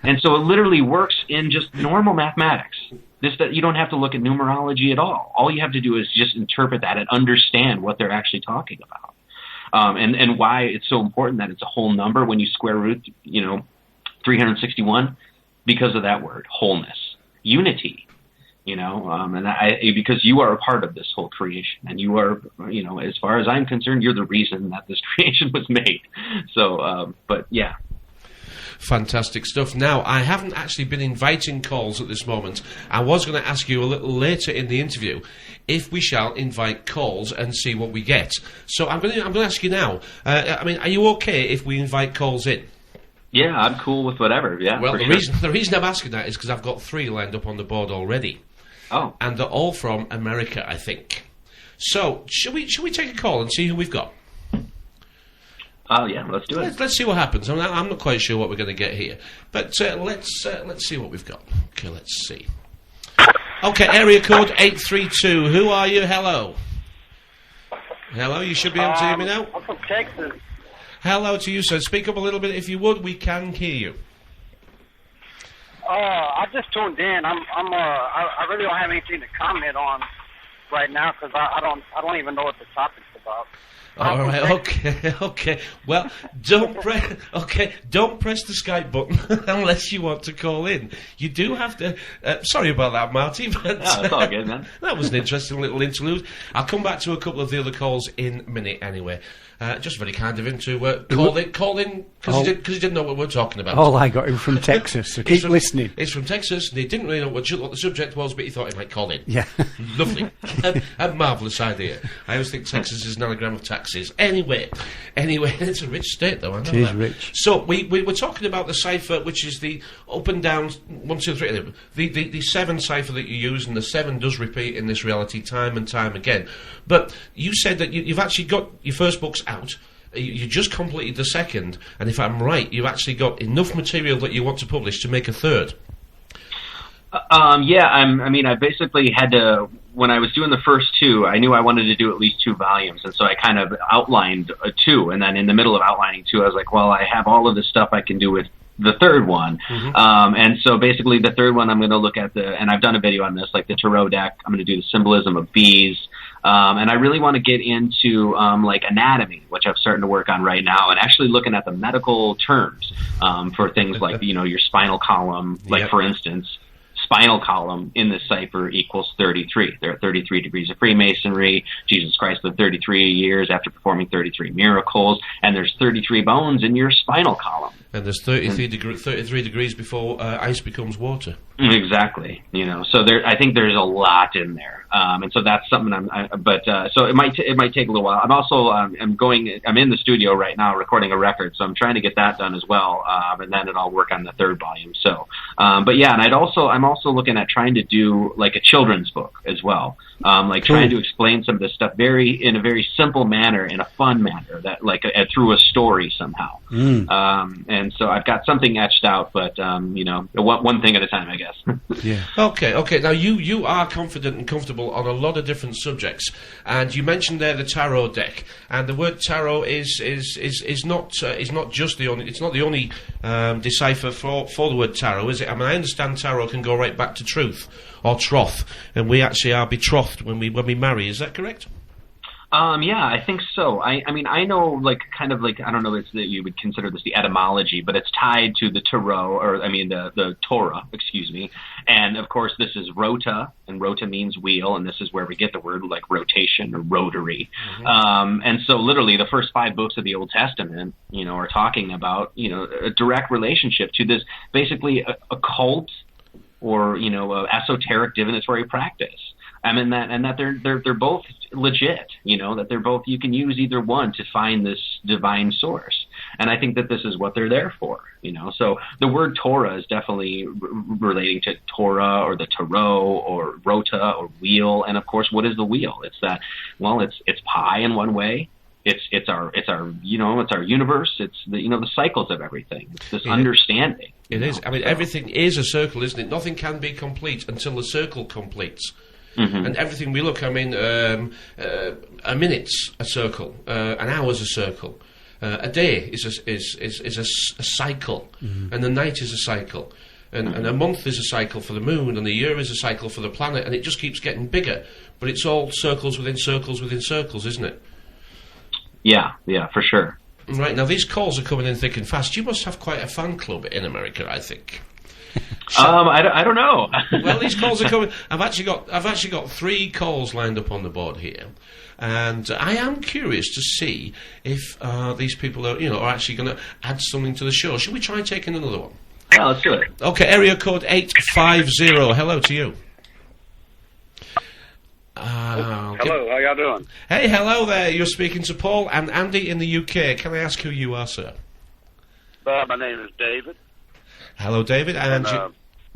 And so it literally works in just normal mathematics. You don't have to look at numerology at all. All you have to do is just interpret that and understand what they're actually talking about. And why it's so important that it's a whole number when you square root, 361, because of that word, wholeness, unity, because you are a part of this whole creation, and you are, as far as I'm concerned, you're the reason that this creation was made. So, but yeah. Fantastic stuff. Now, I haven't actually been inviting calls at this moment. I was going to ask you a little later in the interview if we shall invite calls and see what we get. So I'm going to ask you now. Are you okay if we invite calls in? Yeah, I'm cool with whatever. Yeah. Well, the reason I'm asking that is because I've got 3 lined up on the board already. Oh. And they're all from America, I think. So, should we take a call and see who we've got? Oh yeah, let's do it. Let's see what happens. I'm not quite sure what we're going to get here, but let's see what we've got. Okay, let's see. Okay, area code 832. Who are you? Hello. Hello. You should be able to hear me now. I'm from Texas. Hello to you, sir. Speak up a little bit if you would. We can hear you. I just tuned in. I really don't have anything to comment on. right now because I don't even know what the topic's about. All right, okay. Well, don't press the Skype button unless you want to call in. You do have to. Sorry about that, Marty. But, No, it's all good, man. That was an interesting little interlude. I'll come back to a couple of the other calls in a minute, anyway. Just very kind of him to call in because he didn't know what we were talking about. All I got him from Texas, so keep listening. He's from Texas, and he didn't really know what the subject was, but he thought he might call in. Yeah. Lovely. A marvellous idea. I always think Texas is an anagram of taxes. Anyway, it's a rich state, though, I know It is that. rich. So, we were talking about the cipher, which is the up and down, 1, 2, 3, the 7 cipher that you use, and the 7 does repeat in this reality time and time again. But you said that you've actually got your first books out. You just completed the second, and if I'm right, you've actually got enough material that you want to publish to make a third. Yeah, I basically had to, when I was doing the first 2, I knew I wanted to do at least 2 volumes, and so I kind of outlined 2, and then in the middle of outlining 2, I was like, well, I have all of this stuff I can do with the third one. Mm-hmm. And so basically the third one I'm going to look at and I've done a video on this, like the tarot deck. I'm going to do the symbolism of bees. And I really want to get into like anatomy, which I'm starting to work on right now, and actually looking at the medical terms for things like, your spinal column, like Yep. for instance, spinal column in this cipher equals 33. There are 33 degrees of Freemasonry. Jesus Christ lived 33 years after performing 33 miracles, and there's 33 bones in your spinal column. And there's 33 degrees before ice becomes water. Exactly. So I think there's a lot in there, and so that's something so it might take a little while. I'm also I'm in the studio right now recording a record, so I'm trying to get that done as well, and then I'll work on the third volume. So, but yeah, and I'm also looking at trying to do like a children's book as well, like trying to explain some of this stuff in a very simple manner, in a fun manner, that through a story somehow. And so I've got something etched out, but one thing at a time, I guess. Yeah. Okay. Now you are confident and comfortable on a lot of different subjects, and you mentioned there the tarot deck, and the word tarot is not just the only. It's not the only decipher for the word tarot, is it? I mean, I understand tarot can go right back to truth or troth, and we actually are betrothed when we marry. Is that correct? Yeah, I think so. I know, I don't know if you would consider this the etymology, but it's tied to the tarot, the Torah, excuse me. And of course, this is rota, and rota means wheel, and this is where we get the word like rotation or rotary. Mm-hmm. And so literally the first 5 books of the Old Testament, are talking about, a direct relationship to this, basically a cult or, a esoteric divinatory practice. That they're both legit, that they're both, you can use either one to find this divine source. And I think that this is what they're there for, So the word Torah is definitely relating to Torah or the tarot or rota or wheel. And of course, what is the wheel? It's that, it's pi in one way. It's our universe. It's the cycles of everything. It's this understanding. It is. I mean, everything is a circle, isn't it? Nothing can be complete until the circle completes. Mm-hmm. And everything we look, a minute's a circle, an hour's a circle, a day is a cycle, mm-hmm. and the night is a cycle, and a month is a cycle for the moon, and the year is a cycle for the planet, and it just keeps getting bigger. But it's all circles within circles within circles, isn't it? Yeah, for sure. Right, now these calls are coming in thick and fast. You must have quite a fan club in America, I think. I don't know. Well, these calls are coming. I've actually got 3 calls lined up on the board here, and I am curious to see if these people are actually going to add something to the show. Should we try taking another one? Yeah, let's do it. Okay, area code 850. Hello to you. Hello, how y'all doing? Hey, hello there. You're speaking to Paul and Andy in the UK. Can I ask who you are, sir? My name is David. Hello, David. And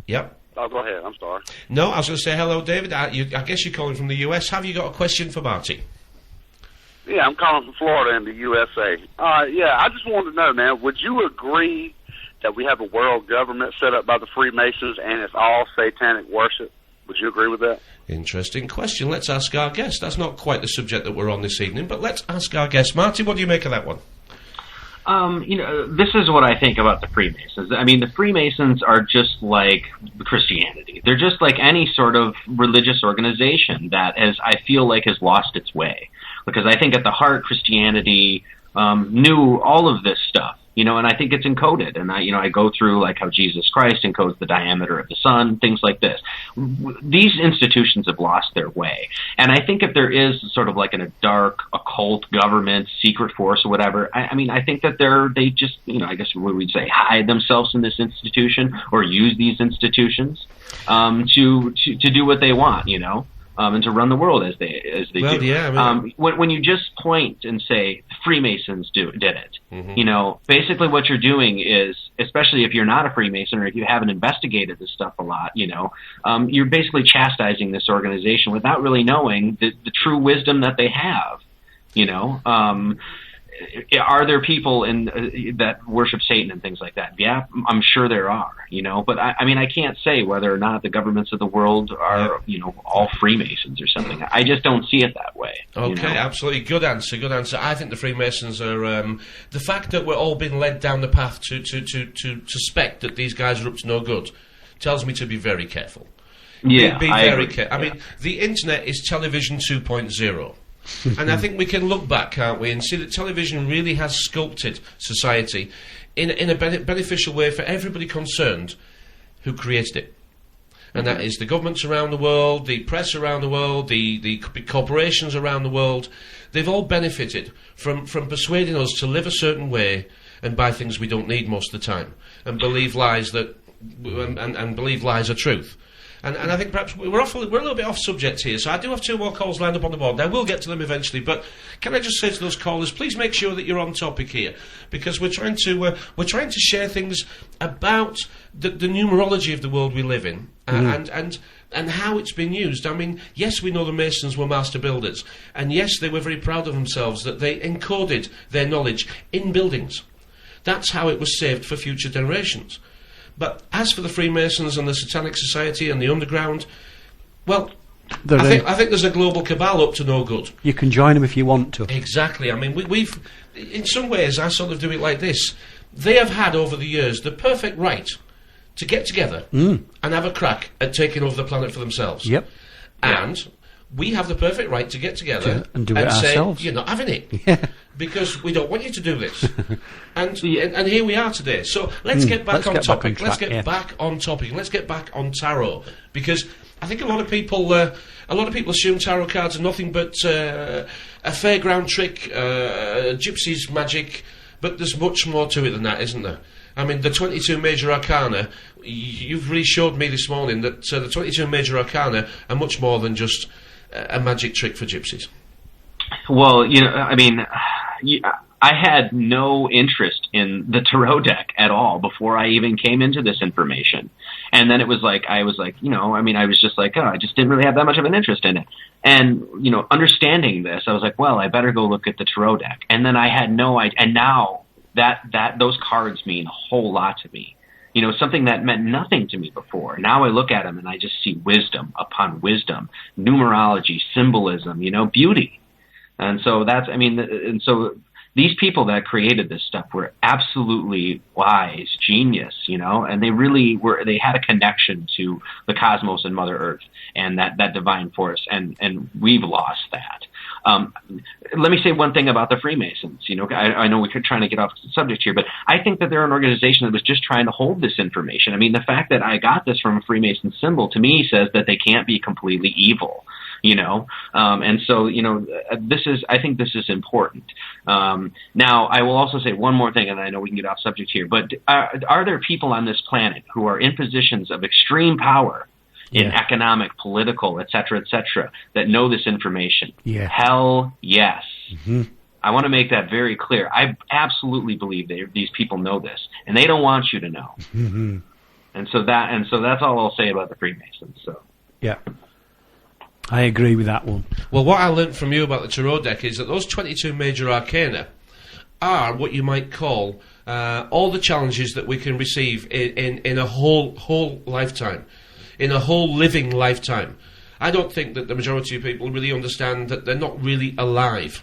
yep. Oh, go ahead. I'm sorry. No, I was going to say hello, David. I guess you're calling from the US. Have you got a question for Marty? Yeah, I'm calling from Florida in the USA. Yeah, I just wanted to know, man, would you agree that we have a world government set up by the Freemasons and it's all satanic worship? Would you agree with that? Interesting question. Let's ask our guest. That's not quite the subject that we're on this evening, but let's ask our guest. Marty, what do you make of that one? This is what I think about the Freemasons. I mean, the Freemasons are just like Christianity. They're just like any sort of religious organization that I feel like has lost its way. Because I think at the heart, Christianity knew all of this stuff, and I think it's encoded. And I go through like how Jesus Christ encodes the diameter of the sun, things like this. These institutions have lost their way. And I think if there is sort of like a dark occult government, secret force or whatever, I think that they just, I guess what we'd say, hide themselves in this institution or use these institutions to do what they want, and to run the world as they do. Yeah, when you just point and say the Freemasons did it, basically what you're doing is, especially if you're not a Freemason or if you haven't investigated this stuff a lot, you're basically chastising this organization without really knowing the true wisdom that they have. Are there people that worship Satan and things like that? Yeah, I'm sure there are, but I can't say whether or not the governments of the world are, all Freemasons or something. I just don't see it that way. Okay, absolutely. Good answer. I think the Freemasons are, the fact that we're all being led down the path to suspect that these guys are up to no good tells me to be very careful. Yeah, be very careful. I mean, the internet is television 2.0. And I think we can look back, can't we, and see that television really has sculpted society in a beneficial way for everybody concerned who created it. And that is the governments around the world, the press around the world, the corporations around the world. They've all benefited from persuading us to live a certain way and buy things we don't need most of the time and believe lies and believe lies are truth. And I think perhaps we're a little bit off subject here, so I do have 2 more calls lined up on the board. Now, we'll get to them eventually, but can I just say to those callers, please make sure that you're on topic here, because we're trying to share things about the numerology of the world we live in, and how it's been used. I mean, yes, we know the Masons were master builders, and yes, they were very proud of themselves that they encoded their knowledge in buildings. That's how it was saved for future generations. But as for the Freemasons and the Satanic Society and the Underground, well, I think there's a global cabal up to no good. You can join them if you want to. Exactly. I mean, we've, in some ways, I sort of do it like this. They have had over the years the perfect right to get together and have a crack at taking over the planet for themselves. Yep. And we have the perfect right to get together and do it ourselves. Say, you're not having it. Because we don't want you to do this. And here we are today. So let's get back on topic. Let's get back on topic. Let's get back on tarot. Because I think a lot of people assume tarot cards are nothing but a fairground trick, gypsies magic, but there's much more to it than that, isn't there? I mean, the 22 major arcana, you've really showed me this morning that the 22 major arcana are much more than just a magic trick for gypsies. Well, I had no interest in the tarot deck at all before I even came into this information. And then I was just like, I just didn't really have that much of an interest in it. And, understanding this, I was like, well, I better go look at the tarot deck. And then I had no idea. And now that those cards mean a whole lot to me. Something that meant nothing to me before. Now I look at them and I just see wisdom upon wisdom, numerology, symbolism, beauty. And so so these people that created this stuff were absolutely wise, genius, and they had a connection to the cosmos and Mother Earth and that divine force, and we've lost that. Let me say one thing about the Freemasons. I know we're trying to get off the subject here, but I think that they're an organization that was just trying to hold this information. I mean, the fact that I got this from a Freemason symbol, to me, says that they can't be completely evil. And so, I think this is important. Now, I will also say one more thing, and I know we can get off subject here, but are there people on this planet who are in positions of extreme power in economic, political, et cetera, that know this information? Yeah. Hell yes. Mm-hmm. I want to make that very clear. I absolutely believe these people know this, and they don't want you to know. Mm-hmm. And so that's all I'll say about the Freemasons. So yeah. I agree with that one. Well, what I learned from you about the tarot deck is that those 22 major arcana are what you might call all the challenges that we can receive in a whole lifetime, in a whole living lifetime. I don't think that the majority of people really understand that they're not really alive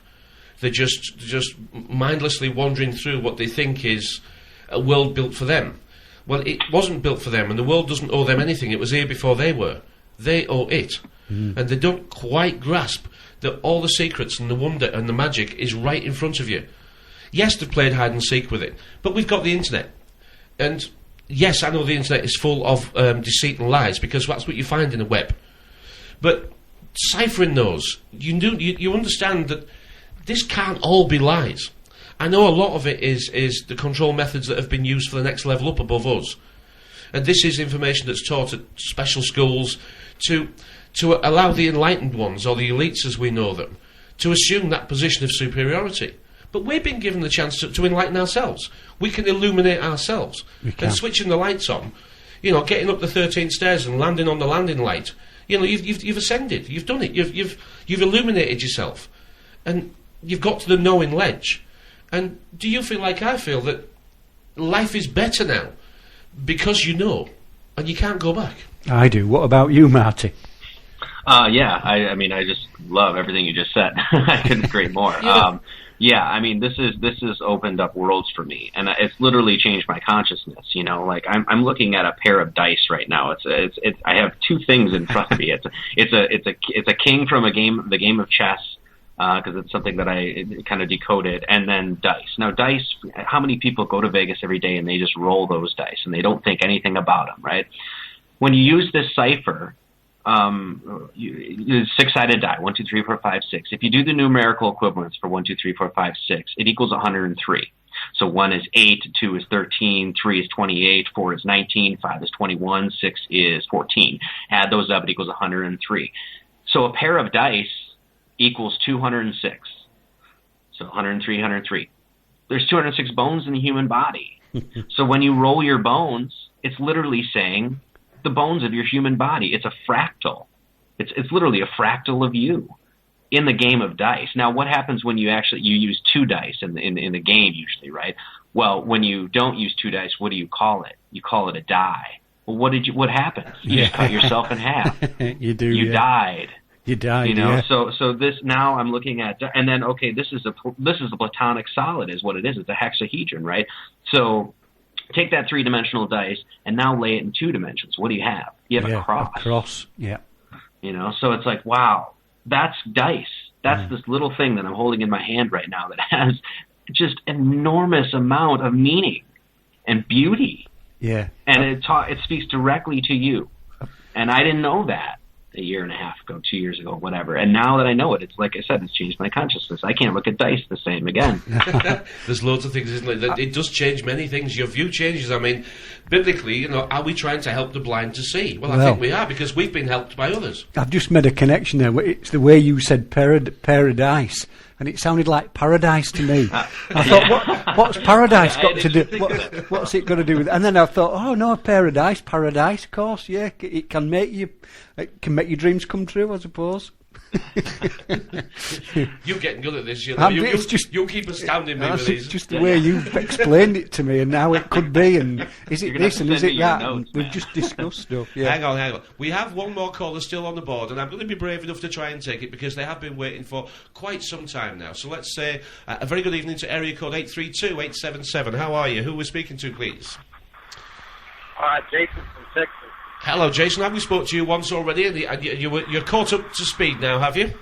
They're just mindlessly wandering through what they think is a world built for them. Well, it wasn't built for them, and the world doesn't owe them anything. It was here before they were. They owe it. And they don't quite grasp that all the secrets and the wonder and the magic is right in front of you. Yes, they've played hide and seek with it, but we've got the internet. And yes, I know the internet is full of deceit and lies, because that's what you find in a web. But ciphering those, you understand that this can't all be lies. I know a lot of it is the control methods that have been used for the next level up above us. And this is information that's taught at special schools to allow the enlightened ones, or the elites as we know them, to assume that position of superiority. But we've been given the chance to enlighten ourselves. We can illuminate ourselves. And switching the lights on, getting up the 13 stairs and landing on the landing light, you've ascended. You've done it. You've illuminated yourself. And you've got to the knowing ledge. And do you feel like I feel, that life is better now because you know, and you can't go back? I do. What about you, Marty? Yeah, I mean, I just love everything you just said. I couldn't agree more. Yeah, I mean, this has opened up worlds for me, and it's literally changed my consciousness. Like I'm looking at a pair of dice right now. It's I have two things in front of me. It's a king from the game of chess, because it's something that I kind of decoded, and then dice. Now, dice, how many people go to Vegas every day and they just roll those dice and they don't think anything about them, right? When you use this cipher, six-sided die, 1, 2, 3, 4, 5, 6. If you do the numerical equivalents for 1, 2, 3, 4, 5, 6, it equals 103. So 1 is 8, 2 is 13, 3 is 28, 4 is 19, 5 is 21, 6 is 14. Add those up, it equals 103. So a pair of dice equals 206. So 103, 103. There's 206 bones in the human body. So when you roll your bones, it's literally saying the bones of your human body. It's a fractal. It's literally a fractal of you in the game of dice. Now, what happens when you use two dice in the game usually, right? Well, when you don't use two dice, what do you call it? You call it a die. Well, what happens? You just cut yourself in half. You do. You died. You died. Yeah. So this now I'm looking at, and then this is a platonic solid is what it is. It's a hexahedron, right? So take that three-dimensional dice and now lay it in two dimensions. What do you have? You have a cross. A cross, yeah. So it's like, wow, that's dice. That's this little thing that I'm holding in my hand right now that has just enormous amount of meaning and beauty. Yeah. And it speaks directly to you. And I didn't know that a year and a half ago, 2 years ago, whatever. And now that I know it, it's like I said, it's changed my consciousness. I can't look at dice the same again. There's loads of things, isn't it? It does change many things. Your view changes. I mean, biblically, are we trying to help the blind to see? Well, I think we are, because we've been helped by others. I've just made a connection there. It's the way you said paradise, and it sounded like paradise to me. I thought, what's paradise got to do? What's it got to do with? And then I thought, oh no, paradise, of course, yeah. It can make your dreams come true, I suppose. You're getting good at this, you keep astounding me with these. Just the way you've explained it to me, and how it could be, and is it this and is it that? Notes, we've just discussed stuff. Yeah. Hang on. We have one more caller still on the board, and I'm going to be brave enough to try and take it, because they have been waiting for quite some time now. So let's say a very good evening to area code 832-877. How are you? Who we're speaking to, please? Jason from Texas. Hello, Jason. Have we spoke to you once already? And you're caught up to speed now, have you?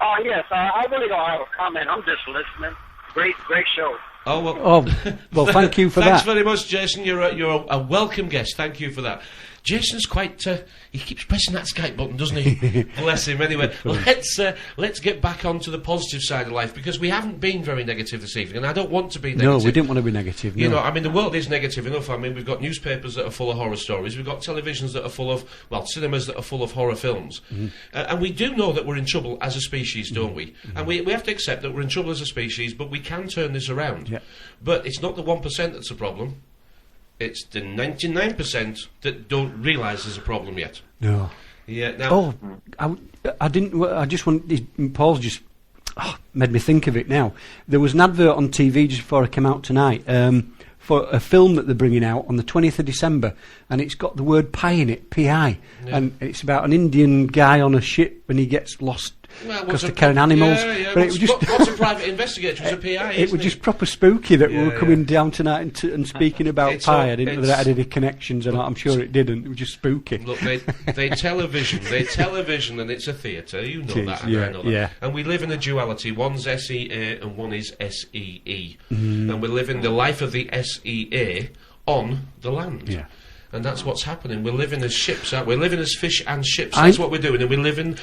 Oh, yes. I really don't have a comment. I'm just listening. Great show. Oh, well, thank you for Thanks that. very much, Jason. You're a welcome guest. Thank you for that. Jason's quite... he keeps pressing that Skype button, doesn't he? Bless him. Anyway, let's get back onto the positive side of life, because we haven't been very negative this evening, and I don't want to be negative. No, we didn't want to be negative. No. I mean, the world is negative enough. I mean, we've got newspapers that are full of horror stories. We've got televisions that are full of... cinemas that are full of horror films. Mm-hmm. And we do know that we're in trouble as a species, don't we? Mm-hmm. And we have to accept that we're in trouble as a species, but we can turn this around. Yeah. But it's not the 1% that's a problem. It's the 99% that don't realise there's a problem yet. No. Yeah. Now. I didn't. I just wanted. Paul's just made me think of it now. There was an advert on TV just before I came out tonight for a film that they're bringing out on the 20th of December, and it's got the word pie in it, P-I, and it's about an Indian guy on a ship and he gets lost. because they're carrying animals. Yeah. But it was just What's a private investigator? It was a PI. it was just proper spooky that we were coming down tonight and speaking about pie. I didn't know that it had any connections, and I'm sure it didn't. It was just spooky. Look, they television, and it's a theatre. You know that, and I know that. Yeah. And we live in a duality. One's SEA and one is SEE, and we're living the life of the SEA on the land. Yeah. And that's what's happening. We're living as ships, aren't we? We're living as fish and ships. That's what we're doing. And we live in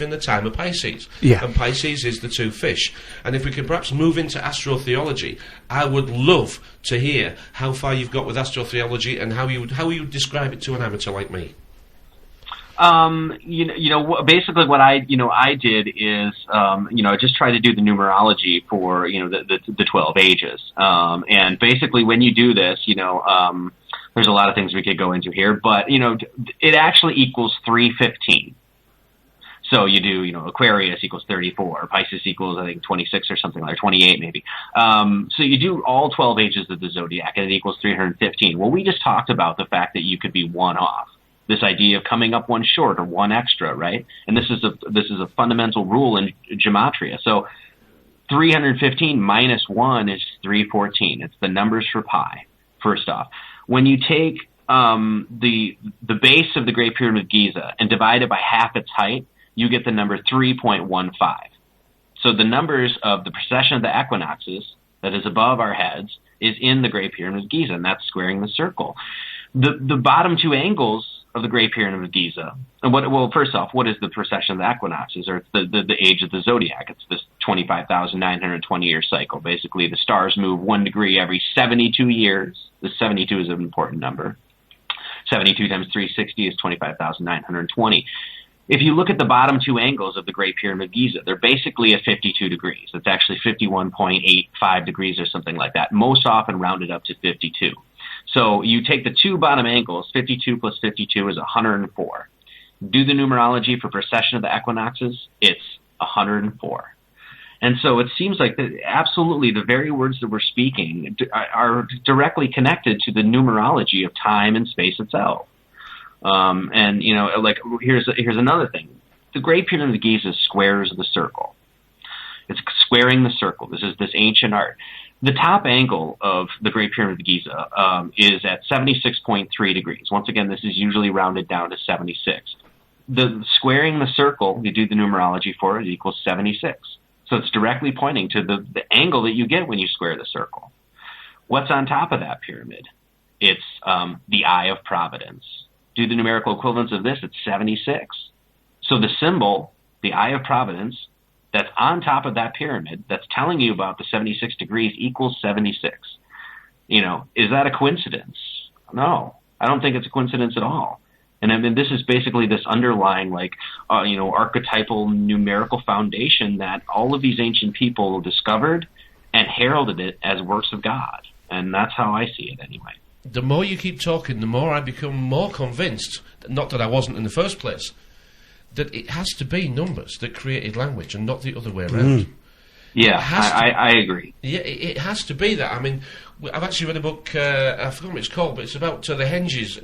the time of Pisces. Yeah. And Pisces is the two fish. And if we can perhaps move into astrotheology, I would love to hear how far you've got with astrotheology and how you would describe it to an amateur like me. Basically what I did is, I just tried to do the numerology for, the 12 ages. And basically when you do this, there's a lot of things we could go into here, but, it actually equals 315. So you do, Aquarius equals 34, Pisces equals, I think, 26 or something like that, 28 maybe. So you do all 12 ages of the zodiac, and it equals 315. Well, we just talked about the fact that you could be one off. This idea of coming up one short or one extra, right? And this is a fundamental rule in gematria. So 315 minus 1 is 314. It's the numbers for pi, first off. When you take the base of the Great Pyramid of Giza and divide it by half its height, you get the number 3.15. So the numbers of the precession of the equinoxes that is above our heads is in the Great Pyramid of Giza, and that's squaring the circle. The bottom two angles of the Great Pyramid of Giza, and first off, what is the precession of the equinoxes, or it's the age of the zodiac? It's this 25,920-year cycle. Basically, the stars move 1 degree every 72 years. The 72 is an important number. 72 times 360 is 25,920. If you look at the bottom two angles of the Great Pyramid of Giza, they're basically at 52 degrees. It's actually 51.85 degrees or something like that, most often rounded up to 52. So you take the two bottom angles, 52 plus 52 is 104. Do the numerology for precession of the equinoxes, it's 104. And so it seems like absolutely the very words that we're speaking are directly connected to the numerology of time and space itself. Here's another thing. The Great Pyramid of Giza squares the circle. It's squaring the circle. This is this ancient art. The top angle of the Great Pyramid of Giza is at 76.3 degrees. Once again, this is usually rounded down to 76. The squaring the circle, you do the numerology for it equals 76. So it's directly pointing to the angle that you get when you square the circle. What's on top of that pyramid? It's the Eye of Providence. Do the numerical equivalence of this, it's 76. So the symbol, the Eye of Providence, that's on top of that pyramid, that's telling you about the 76 degrees equals 76. Is that a coincidence? No, I don't think it's a coincidence at all. And I mean, this is basically this underlying, archetypal numerical foundation that all of these ancient people discovered and heralded it as works of God. And that's how I see it anyway. The more you keep talking, the more I become more convinced, not that I wasn't in the first place, that it has to be numbers that created language and not the other way around. Yeah, I agree. Yeah, it has to be that. I mean, I've actually read a book, I forgot what it's called, but it's about the henges.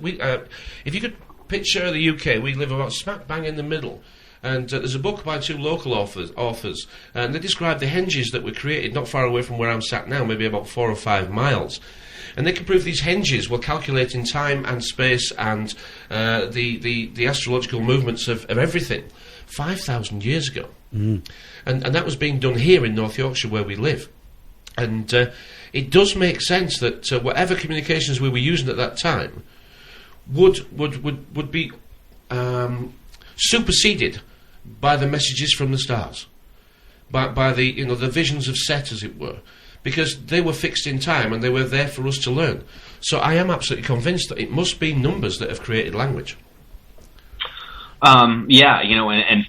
If you could picture the UK, we live about smack bang in the middle. And there's a book by two local authors, and they describe the henges that were created not far away from where I'm sat now, maybe about 4 or 5 miles. And they can prove these henges were calculating time and space and the astrological movements of everything 5,000 years ago. And that was being done here in North Yorkshire where we live. And it does make sense that whatever communications we were using at that time would be superseded by the messages from the stars, by the the visions of Set, as it were, because they were fixed in time and they were there for us to learn. So I am absolutely convinced that it must be numbers that have created language. And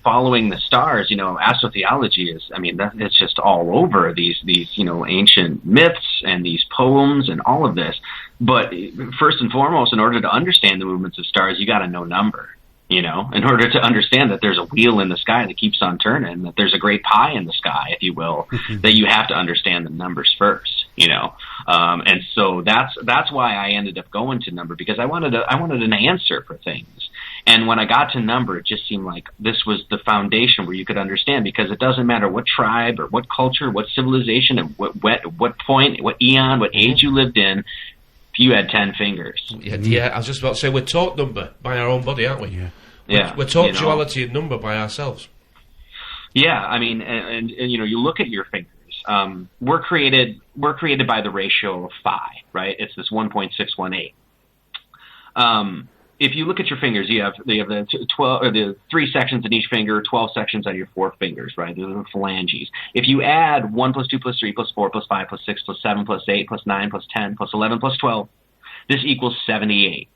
following the stars, astrotheology is, it's just all over these ancient myths and these poems and all of this. But first and foremost, in order to understand the movements of stars, you got to know number. In order to understand that there's a wheel in the sky that keeps on turning, that there's a great pie in the sky, if you will, that you have to understand the numbers first, and so that's why I ended up going to number, because I wanted an answer for things. And when I got to number, it just seemed like this was the foundation where you could understand, because it doesn't matter what tribe or what culture, what civilization, and what point, what eon, what age you lived in, you had 10 fingers. Yeah, I was just about to say, we're taught number by our own body, aren't we? Yeah. We're taught duality and number by ourselves. Yeah, I mean, and you look at your fingers. We're created by the ratio of phi, right? It's this 1.618. If you look at your fingers, you have the 12 or the 3 sections in each finger, 12 sections on your 4 fingers, right? Those are the phalanges. If you add 1 plus 2 plus 3 plus 4 plus 5 plus 6 plus 7 plus 8 plus 9 plus 10 plus 11 plus 12, this equals 78.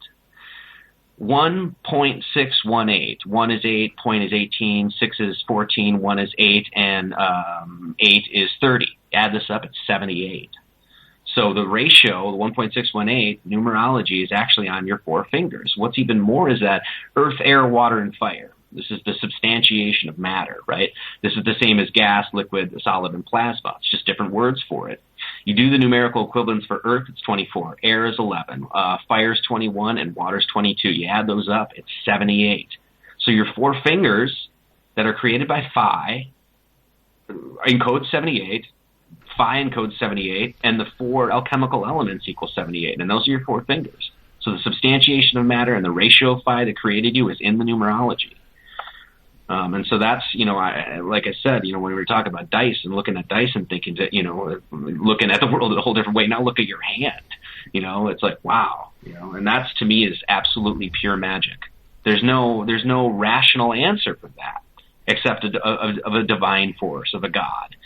1.618. 1 is 8, point is 18, 6 is 14, 1 is 8, and 8 is 30. Add this up, it's 78. So the ratio, the 1.618, numerology, is actually on your 4 fingers. What's even more is that earth, air, water, and fire. This is the substantiation of matter, right? This is the same as gas, liquid, solid, and plasma. It's just different words for it. You do the numerical equivalents for earth, it's 24. Air is 11. Fire is 21, and water is 22. You add those up, it's 78. So your 4 fingers that are created by phi encode 78. Phi encodes 78, and the 4 alchemical elements equal 78, and those are your 4 fingers. So the substantiation of matter and the ratio of phi that created you is in the numerology. And so that's, like I said, when we were talking about dice and looking at dice and thinking that, looking at the world in a whole different way. Now look at your hand, it's like, wow, and that's, to me, is absolutely pure magic. There's no rational answer for that except of a divine force, of a God.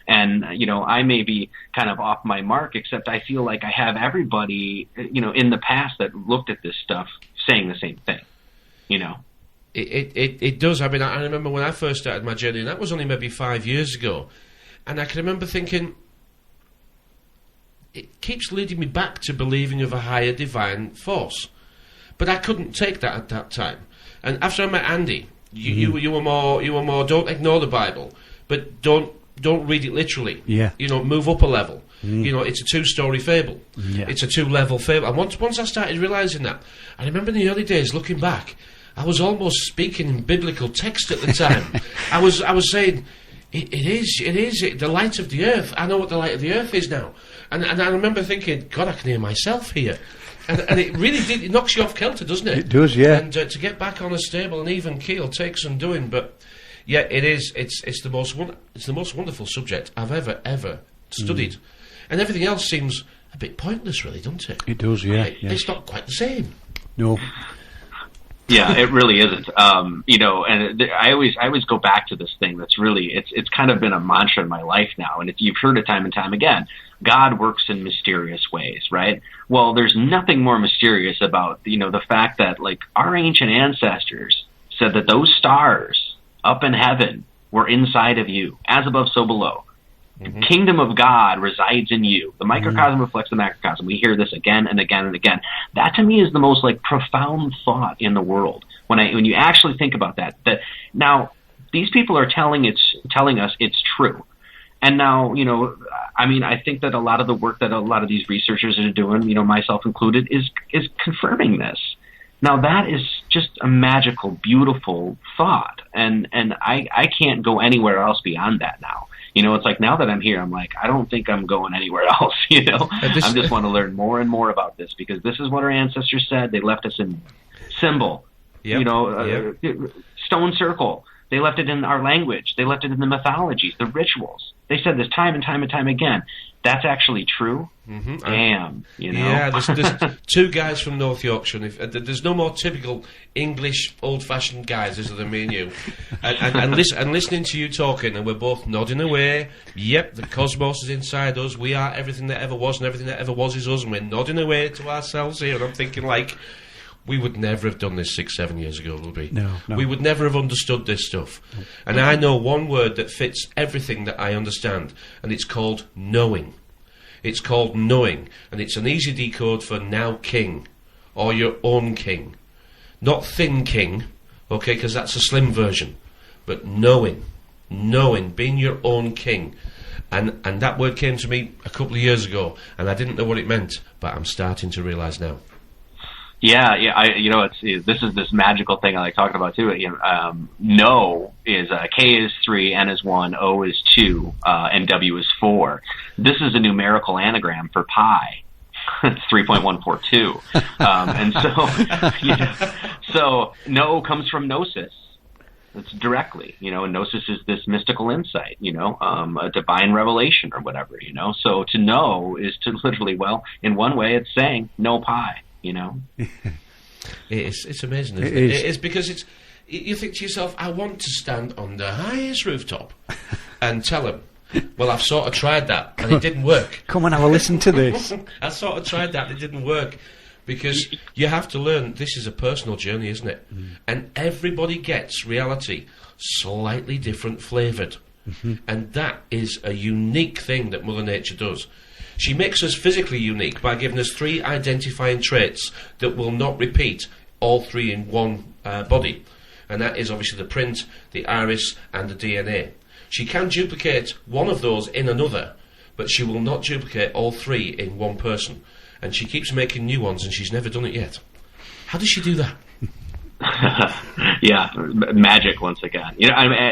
And, I may be kind of off my mark, except I feel like I have everybody, in the past that looked at this stuff saying the same thing, It does. I mean, I remember when I first started my journey, and that was only maybe 5 years ago, and I can remember thinking, it keeps leading me back to believing of a higher divine force. But I couldn't take that at that time. And after I met Andy, you were more, don't ignore the Bible, but don't read it literally. Yeah. Move up a level. It's a 2-story fable. Yeah. It's a 2-level fable. And once I started realising that, I remember in the early days looking back, I was almost speaking in biblical text at the time. I was saying, it is the light of the earth. I know what the light of the earth is now. And I remember thinking, God, I can hear myself here. And it really did, it knocks you off kilter, doesn't it? It does, yeah. And to get back on a stable and even keel takes some doing, but yeah, it is. It's the most wonderful subject I've ever studied, and everything else seems a bit pointless, really, doesn't it? It does, yeah. It's not quite the same. No. Yeah, it really isn't. And I always go back to this thing that's really, it's kind of been a mantra in my life now, and you've heard it time and time again. God works in mysterious ways, right? Well, there's nothing more mysterious about, the fact that, like, our ancient ancestors said that those stars up in heaven were inside of you, as above, so below. The kingdom of God resides in you. The microcosm reflects the macrocosm. We hear this again and again and again. That, to me, is the most, profound thought in the world. When you actually think about that now these people are telling us it's true. And now, I think that a lot of the work that a lot of these researchers are doing, myself included, is confirming this. Now, that is just a magical, beautiful thought. And I can't go anywhere else beyond that now. It's like, now that I'm here, I'm like, I don't think I'm going anywhere else, I just want to learn more and more about this, because this is what our ancestors said. They left us in symbol, stone circle. They left it in our language. They left it in the mythologies, the rituals. They said this time and time and time again. That's actually true. Damn, Yeah, there's 2 guys from North Yorkshire. And there's no more typical English old-fashioned guys, is there, than me and you. And listening to you talking, and we're both nodding away. Yep, the cosmos is inside us. We are everything that ever was, and everything that ever was is us. And we're nodding away to ourselves here. And I'm thinking, we would never have done this 6-7 years ago, would we? No. We would never have understood this stuff. And I know one word that fits everything that I understand, and it's called knowing. It's called knowing, and it's an easy decode for now king, or your own king. Not thin king, okay, because that's a slim version, but knowing, being your own king. And that word came to me a couple of years ago, and I didn't know what it meant, but I'm starting to realise now. Yeah, this is this magical thing I like talking about too. No is K is 3, N is 1, O is 2, and W is 4. This is a numerical anagram for pi. It's 3.142, and so no comes from gnosis. It's directly, and gnosis is this mystical insight, a divine revelation or whatever, So to know is to literally, in one way, it's saying no pi. It's amazing, isn't it? It is, because you think to yourself, I want to stand on the highest rooftop and tell them, well, I've sort of tried that and it didn't work. Come and have a listen to this. I sort of tried that, it didn't work. Because you have to learn, this is a personal journey, isn't it? And everybody gets reality slightly different flavoured. And that is a unique thing that Mother Nature does. She makes us physically unique by giving us 3 identifying traits that will not repeat, all 3 in one body. And that is obviously the print, the iris, and the DNA. She can duplicate one of those in another, but she will not duplicate all 3 in one person. And she keeps making new ones, and she's never done it yet. How does she do that? Yeah, magic once again.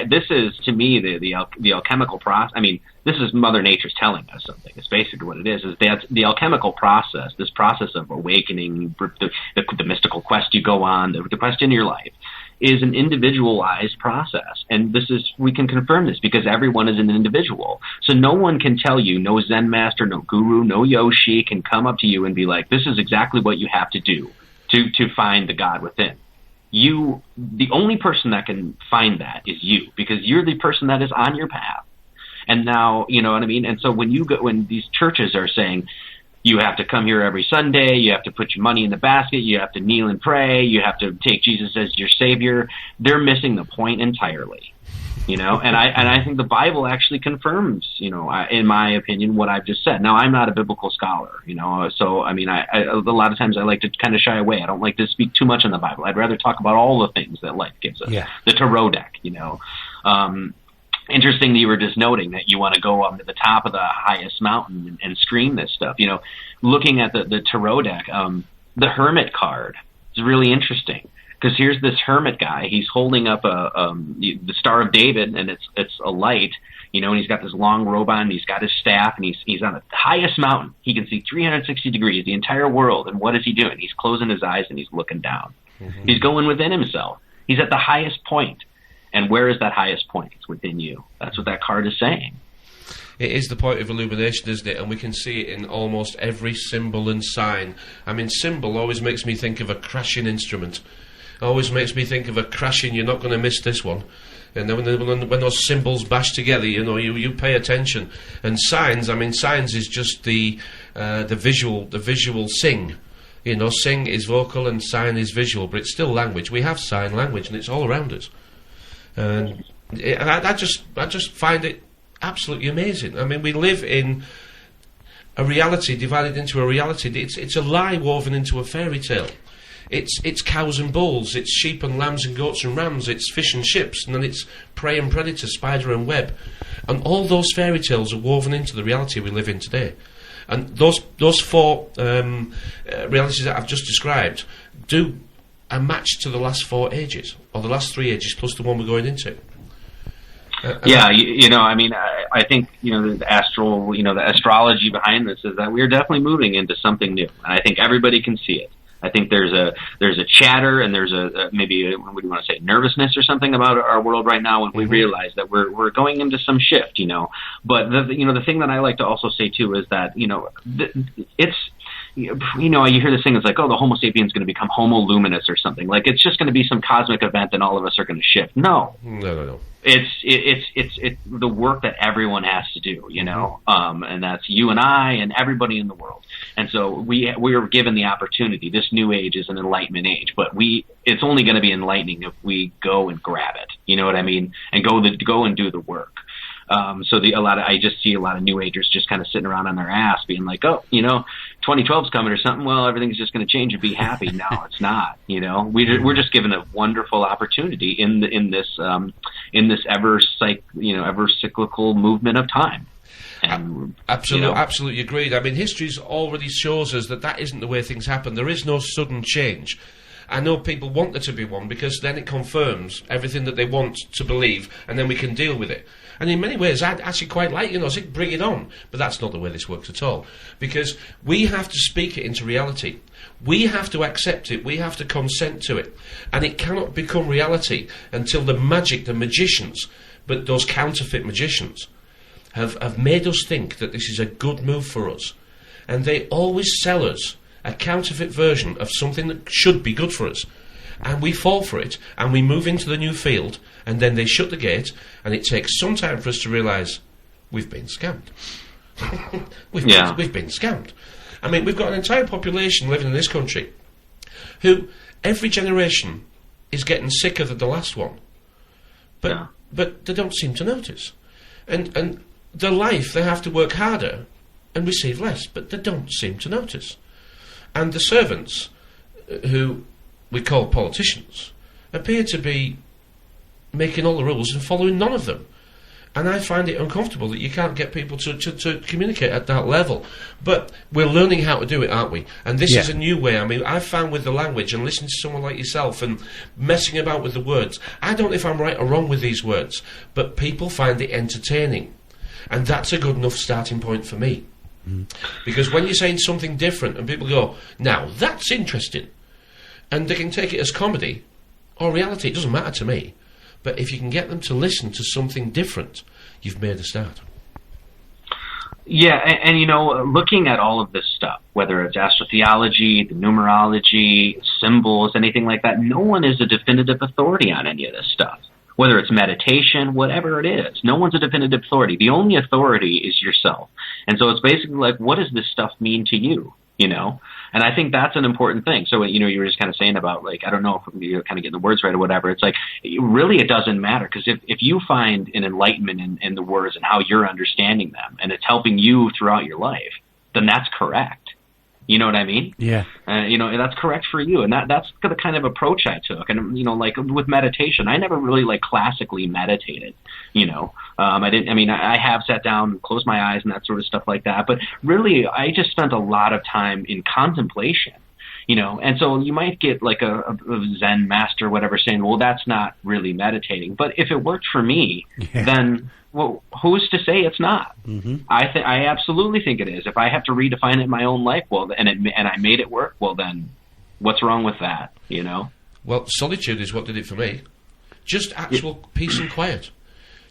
This is, to me, the alchemical process. I mean, this is Mother Nature's telling us something. It's basically what it is that the alchemical process, this process of awakening, the mystical quest you go on, the quest in your life, is an individualized process. And we can confirm this because everyone is an individual. So no one can tell you, no Zen master, no guru, no Yoshi can come up to you and be like, this is exactly what you have to do to find the God within. The only person that can find that is you, because you're the person that is on your path. And now, you know what I mean? And so when these churches are saying, you have to come here every Sunday, you have to put your money in the basket, you have to kneel and pray, you have to take Jesus as your Savior, they're missing the point entirely. And I think the Bible actually confirms, in my opinion, what I've just said. Now, I'm not a biblical scholar, so, I mean, I a lot of times I like to kind of shy away. I don't like to speak too much on the Bible. I'd rather talk about all the things that life gives us. Yeah. The tarot deck, Interesting that you were just noting that you want to go up to the top of the highest mountain and scream this stuff. Looking at the tarot deck, the Hermit card is really interesting because here's this hermit guy. He's holding up the Star of David, and it's a light, and he's got this long robe on, and he's got his staff, and he's on the highest mountain. He can see 360 degrees, the entire world. And what is he doing? He's closing his eyes and he's looking down. He's going within himself. He's at the highest point. And where is that highest point? It's within you. That's what that card is saying. It is the point of illumination, isn't it? And we can see it in almost every symbol and sign. I mean, symbol always makes me think of a crashing instrument. Always makes me think of a crashing, you're not going to miss this one. And then when those symbols bash together, you pay attention. And signs, signs is just the visual sing. Sing is vocal and sign is visual, but it's still language. We have sign language, and it's all around us. And I just find it absolutely amazing. I mean, we live in a reality divided into a reality. It's a lie woven into a fairy tale. It's cows and bulls. It's sheep and lambs and goats and rams. It's fish and ships, and then it's prey and predator, spider and web. And all those fairy tales are woven into the reality we live in today. And those 4 realities that I've just described do a match to the last 4 ages, or the last 3 ages plus the one we're going into. I think, the the astrology behind this is that we're definitely moving into something new. And I think everybody can see it. I think there's a chatter and there's maybe what do you want to say, nervousness or something about our world right now when we realize that we're going into some shift, But the thing that I like to also say too is that, it's, you hear this thing, it's like, oh, the Homo sapiens is going to become Homo luminous or something. Like, it's just going to be some cosmic event and all of us are going to shift. No. It's the work that everyone has to do, and that's you and I and everybody in the world. And so we are given the opportunity. This new age is an enlightenment age, but it's only going to be enlightening if we go and grab it. You know what I mean? And go and do the work. I just see a lot of new agers just kind of sitting around on their ass being like, oh, 2012's coming or something. Well, everything's just going to change and be happy. No, it's not. We're just given a wonderful opportunity in this ever cyclical movement of time. and Absolutely agreed. I mean, history already shows us that isn't the way things happen. There is no sudden change. I know people want there to be one because then it confirms everything that they want to believe, and then we can deal with it. And in many ways, I'd actually quite like, say, bring it on. But that's not the way this works at all. Because we have to speak it into reality. We have to accept it. We have to consent to it. And it cannot become reality until the magicians, but those counterfeit magicians, have made us think that this is a good move for us. And they always sell us a counterfeit version of something that should be good for us. And we fall for it, and we move into the new field, and then they shut the gate, and it takes some time for us to realise we've been scammed. We've been scammed. I mean, we've got an entire population living in this country who, every generation, is getting sicker than the last one. But they don't seem to notice. And their life, they have to work harder and receive less, but they don't seem to notice. And the servants, who we call politicians, appear to be making all the rules and following none of them. And I find it uncomfortable that you can't get people to communicate at that level. But we're learning how to do it, aren't we? And this is a new way. I mean, I've found with the language and listening to someone like yourself and messing about with the words, I don't know if I'm right or wrong with these words, but people find it entertaining. And that's a good enough starting point for me. Because when you're saying something different and people go, now that's interesting, and they can take it as comedy or reality, it doesn't matter to me. But if you can get them to listen to something different, you've made a start. Yeah, and looking at all of this stuff, whether it's astrotheology, the numerology, symbols, anything like that, no one is a definitive authority on any of this stuff. Whether it's meditation, whatever it is, no one's a definitive authority. The only authority is yourself. And so it's basically like, what does this stuff mean to you? And I think that's an important thing. So, you were just kind of saying about, like, I don't know if you're kind of getting the words right or whatever. It's like, really it doesn't matter, because if you find an enlightenment in the words and how you're understanding them, and it's helping you throughout your life, then that's correct. You know what I mean? Yeah. That's correct for you. And that's the kind of approach I took. And, like with meditation, I never really classically meditated, I have sat down and closed my eyes and that sort of stuff like that. But really, I just spent a lot of time in contemplation, and so you might get like a Zen master or whatever saying, well, that's not really meditating. But if it worked for me, then, well, who's to say it's not? Mm-hmm. I absolutely think it is. If I have to redefine it in my own life, well, and I made it work, well, then what's wrong with that, Well, solitude is what did it for me. Just actual peace and quiet.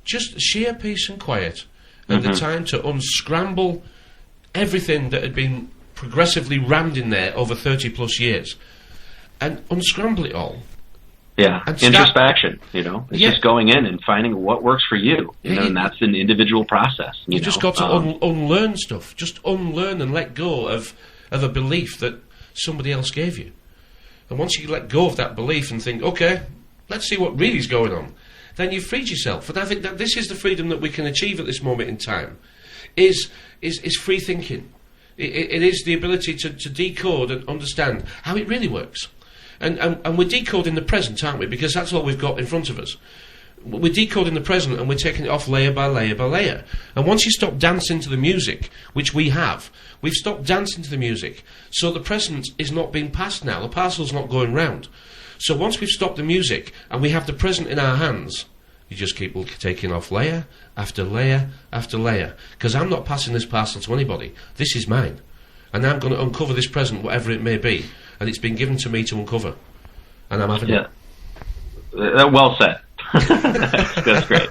Just sheer peace and quiet. And the time to unscramble everything that had been progressively rammed in there over 30 plus years. And unscramble it all. Yeah, and introspection, It's just going in and finding what works for you, and that's an individual process. You've just got to unlearn stuff. Just unlearn and let go of a belief that somebody else gave you. And once you let go of that belief and think, okay, let's see what really is going on, then you've freed yourself. And I think that this is the freedom that we can achieve at this moment in time, is free thinking. It is the ability to decode and understand how it really works. And we're decoding the present, aren't we? Because that's all we've got in front of us. We're decoding the present and we're taking it off layer by layer by layer. And once you stop dancing to the music, which we've stopped dancing to the music, so the present is not being passed now. The parcel's not going round. So once we've stopped the music and we have the present in our hands, you just keep taking off layer after layer after layer. Because I'm not passing this parcel to anybody. This is mine. And I'm going to uncover this present, whatever it may be. And it's been given to me to uncover. And I'm having it. Well said. That's great.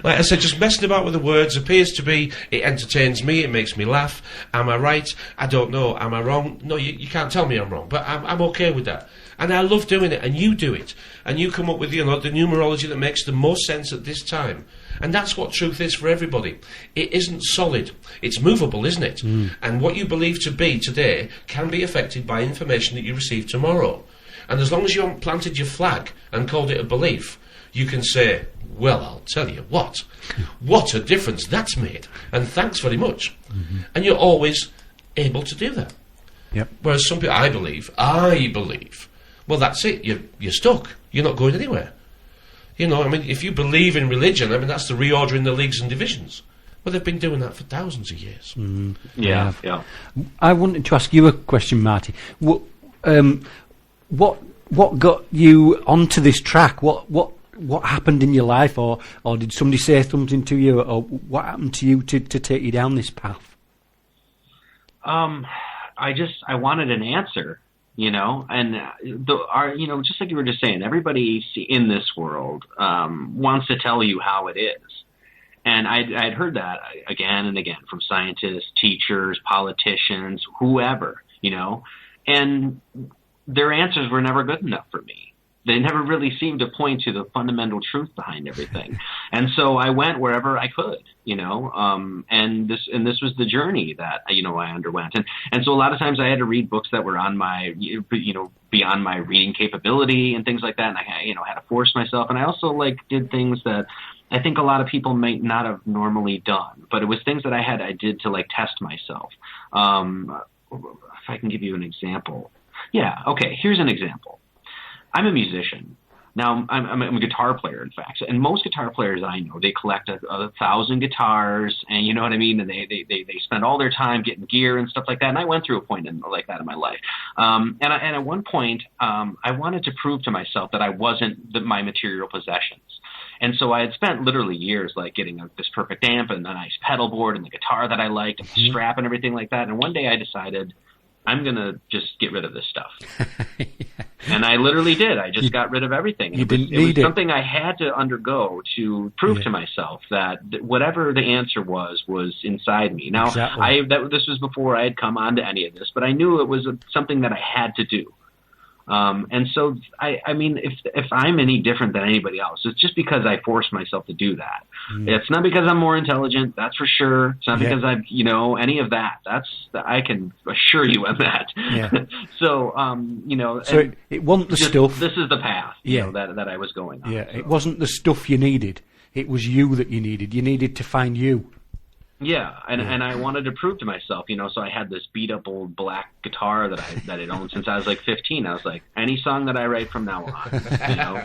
Like I said, just messing about with the words appears to be, it entertains me, it makes me laugh. Am I right? I don't know. Am I wrong? No, you can't tell me I'm wrong. But I'm okay with that. And I love doing it, and you do it. And you come up with, the numerology that makes the most sense at this time. And that's what truth is for everybody. It isn't solid. It's movable, isn't it? And what you believe to be today can be affected by information that you receive tomorrow. And as long as you haven't planted your flag and called it a belief, you can say, well, I'll tell you what a difference that's made. And thanks very much. And you're always able to do that. Yep. Whereas some people, I believe, well, that's it. You're stuck. You're not going anywhere. If you believe in religion, that's the reordering the leagues and divisions. Well, they've been doing that for thousands of years. Yeah. I wanted to ask you a question, Marty. What got you onto this track? What happened in your life, or did somebody say something to you, or what happened to you to take you down this path? I wanted an answer, and just like you were just saying, everybody in this world wants to tell you how it is. And I'd heard that again and again from scientists, teachers, politicians, whoever, and their answers were never good enough for me. They never really seemed to point to the fundamental truth behind everything. And so I went wherever I could, and this was the journey that, I underwent. And so a lot of times I had to read books that were on my, beyond my reading capability and things like that. And I, had to force myself. And I also did things that I think a lot of people might not have normally done, but it was things that I did to test myself. If I can give you an example. Yeah. Okay. Here's an example. I'm a musician. Now, I'm a guitar player, in fact. And most guitar players I know, they collect 1,000 guitars, and you know what I mean? And they spend all their time getting gear and stuff like that. And I went through a point like that in my life. And at one point, I wanted to prove to myself that I wasn't my material possessions. And so I had spent literally years getting this perfect amp and a nice pedal board and the guitar that I liked and the strap and everything like that. And one day I decided, I'm going to just get rid of this stuff. Yeah. And I literally did. I just got rid of everything. It was something I had to undergo to prove to myself that whatever the answer was inside me. Now, exactly. This was before I had come on to any of this, but I knew it was something that I had to do. And so, I mean, if I'm any different than anybody else, it's just because I forced myself to do that. It's not because I'm more intelligent, that's for sure. It's not because I've, any of that. I can assure you of that. Yeah. So, So it wasn't the stuff. This is the path, that I was going on. Yeah, so. It wasn't the stuff you needed. It was you that you needed. You needed to find you. Yeah, and I wanted to prove to myself, so I had this beat up old black guitar that I'd owned since I was 15. I was like, any song that I write from now on,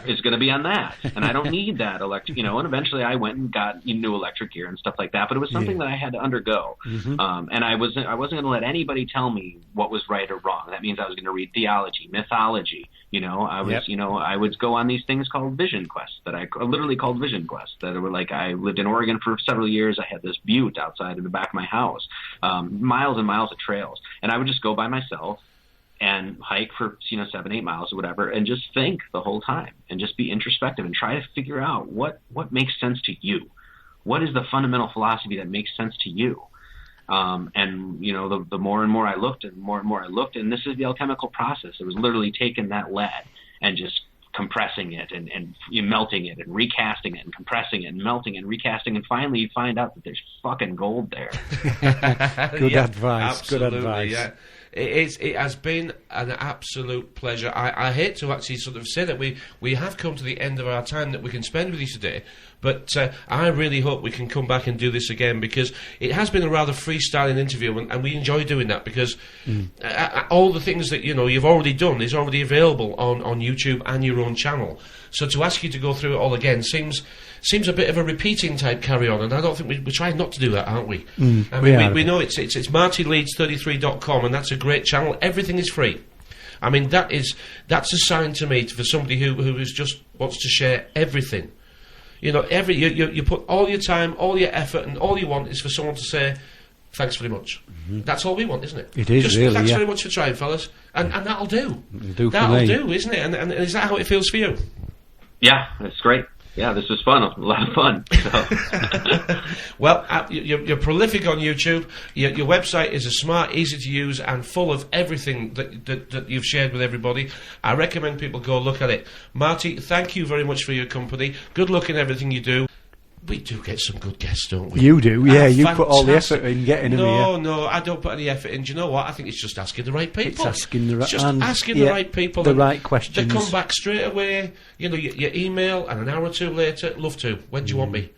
is going to be on that, and I don't need that electric, and eventually I went and got new electric gear and stuff like that. But it was something that I had to undergo, and I wasn't going to let anybody tell me what was right or wrong. That means I was going to read theology, mythology. I would go on these things called vision quests that I literally called vision quests that were I lived in Oregon for several years. I had this butte outside of the back of my house, miles and miles of trails. And I would just go by myself and hike for, 7-8 miles or whatever, and just think the whole time and just be introspective and try to figure out what makes sense to you. What is the fundamental philosophy that makes sense to you? The more and more I looked and this is the alchemical process. It was literally taking that lead and just compressing it and melting it and recasting it and compressing it and melting it and recasting, and finally you find out that there's fucking gold there. Good advice. Absolutely, good advice. Yeah. It has been an absolute pleasure. I hate to actually sort of say that we have come to the end of our time that we can spend with you today, but I really hope we can come back and do this again, because it has been a rather freestyling interview, and we enjoy doing that, because all the things that you've already done is already available on YouTube and your own channel. So to ask you to go through it all again seems a bit of a repeating type carry on, and I don't think we're trying not to do that, aren't we? I mean, we know it's MartyLeeds33.com, and that's a great channel. Everything is free. I mean, that's a sign to me for somebody who is just wants to share everything. You put all your time, all your effort, and all you want is for someone to say, thanks very much. That's all we want, isn't it? It is, just really, thanks very much for trying, fellas. And that'll do. That'll do, isn't it? And is that how it feels for you? Yeah, it's great. Yeah, this was fun. A lot of fun. So. Well, you're prolific on YouTube. Your website is smart, easy to use, and full of everything that you've shared with everybody. I recommend people go look at it. Marty, thank you very much for your company. Good luck in everything you do. We do get some good guests, don't we? You do, yeah. You put all the effort in getting them here. No, I don't put any effort in. Do you know what? I think it's just asking the right people. It's asking the right... It's just asking the right people. The right questions. They come back straight away. You email, and an hour or two later, love to. When do you want me?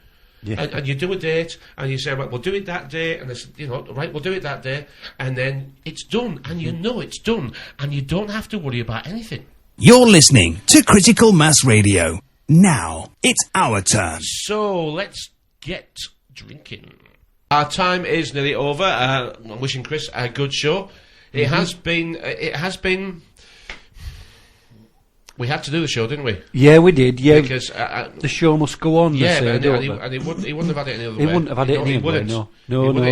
Yeah. And you do a date, and you say, right, we'll do it that day, and it's, right, we'll do it that day, and then it's done, and it's done, and you don't have to worry about anything. You're listening to Critical Mass Radio. Now, it's our turn. So, let's get drinking. Our time is nearly over. I'm wishing Chris a good show. It has been. We had to do the show, didn't we? Yeah, we did. Yeah, because the show must go on. Yeah, and he wouldn't have had it any other way. He wouldn't have had it any other way. No.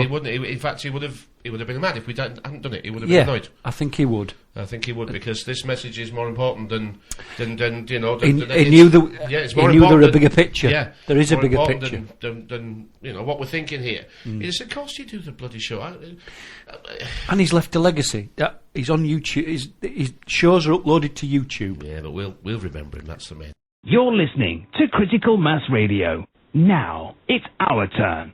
He wouldn't. In fact, he would have been mad if we hadn't done it. He would have been annoyed. I think he would. I think he would, because this message is more important than you know. He knew it's more he knew there was a important bigger picture. Yeah, there is a more bigger important picture than you know what we're thinking here. He said, "Of course you do the bloody show." And he's left a legacy. He's on YouTube. His shows are uploaded to YouTube. Yeah, but we'll remember him. That's the main. You're listening to Critical Mass Radio. Now it's our turn.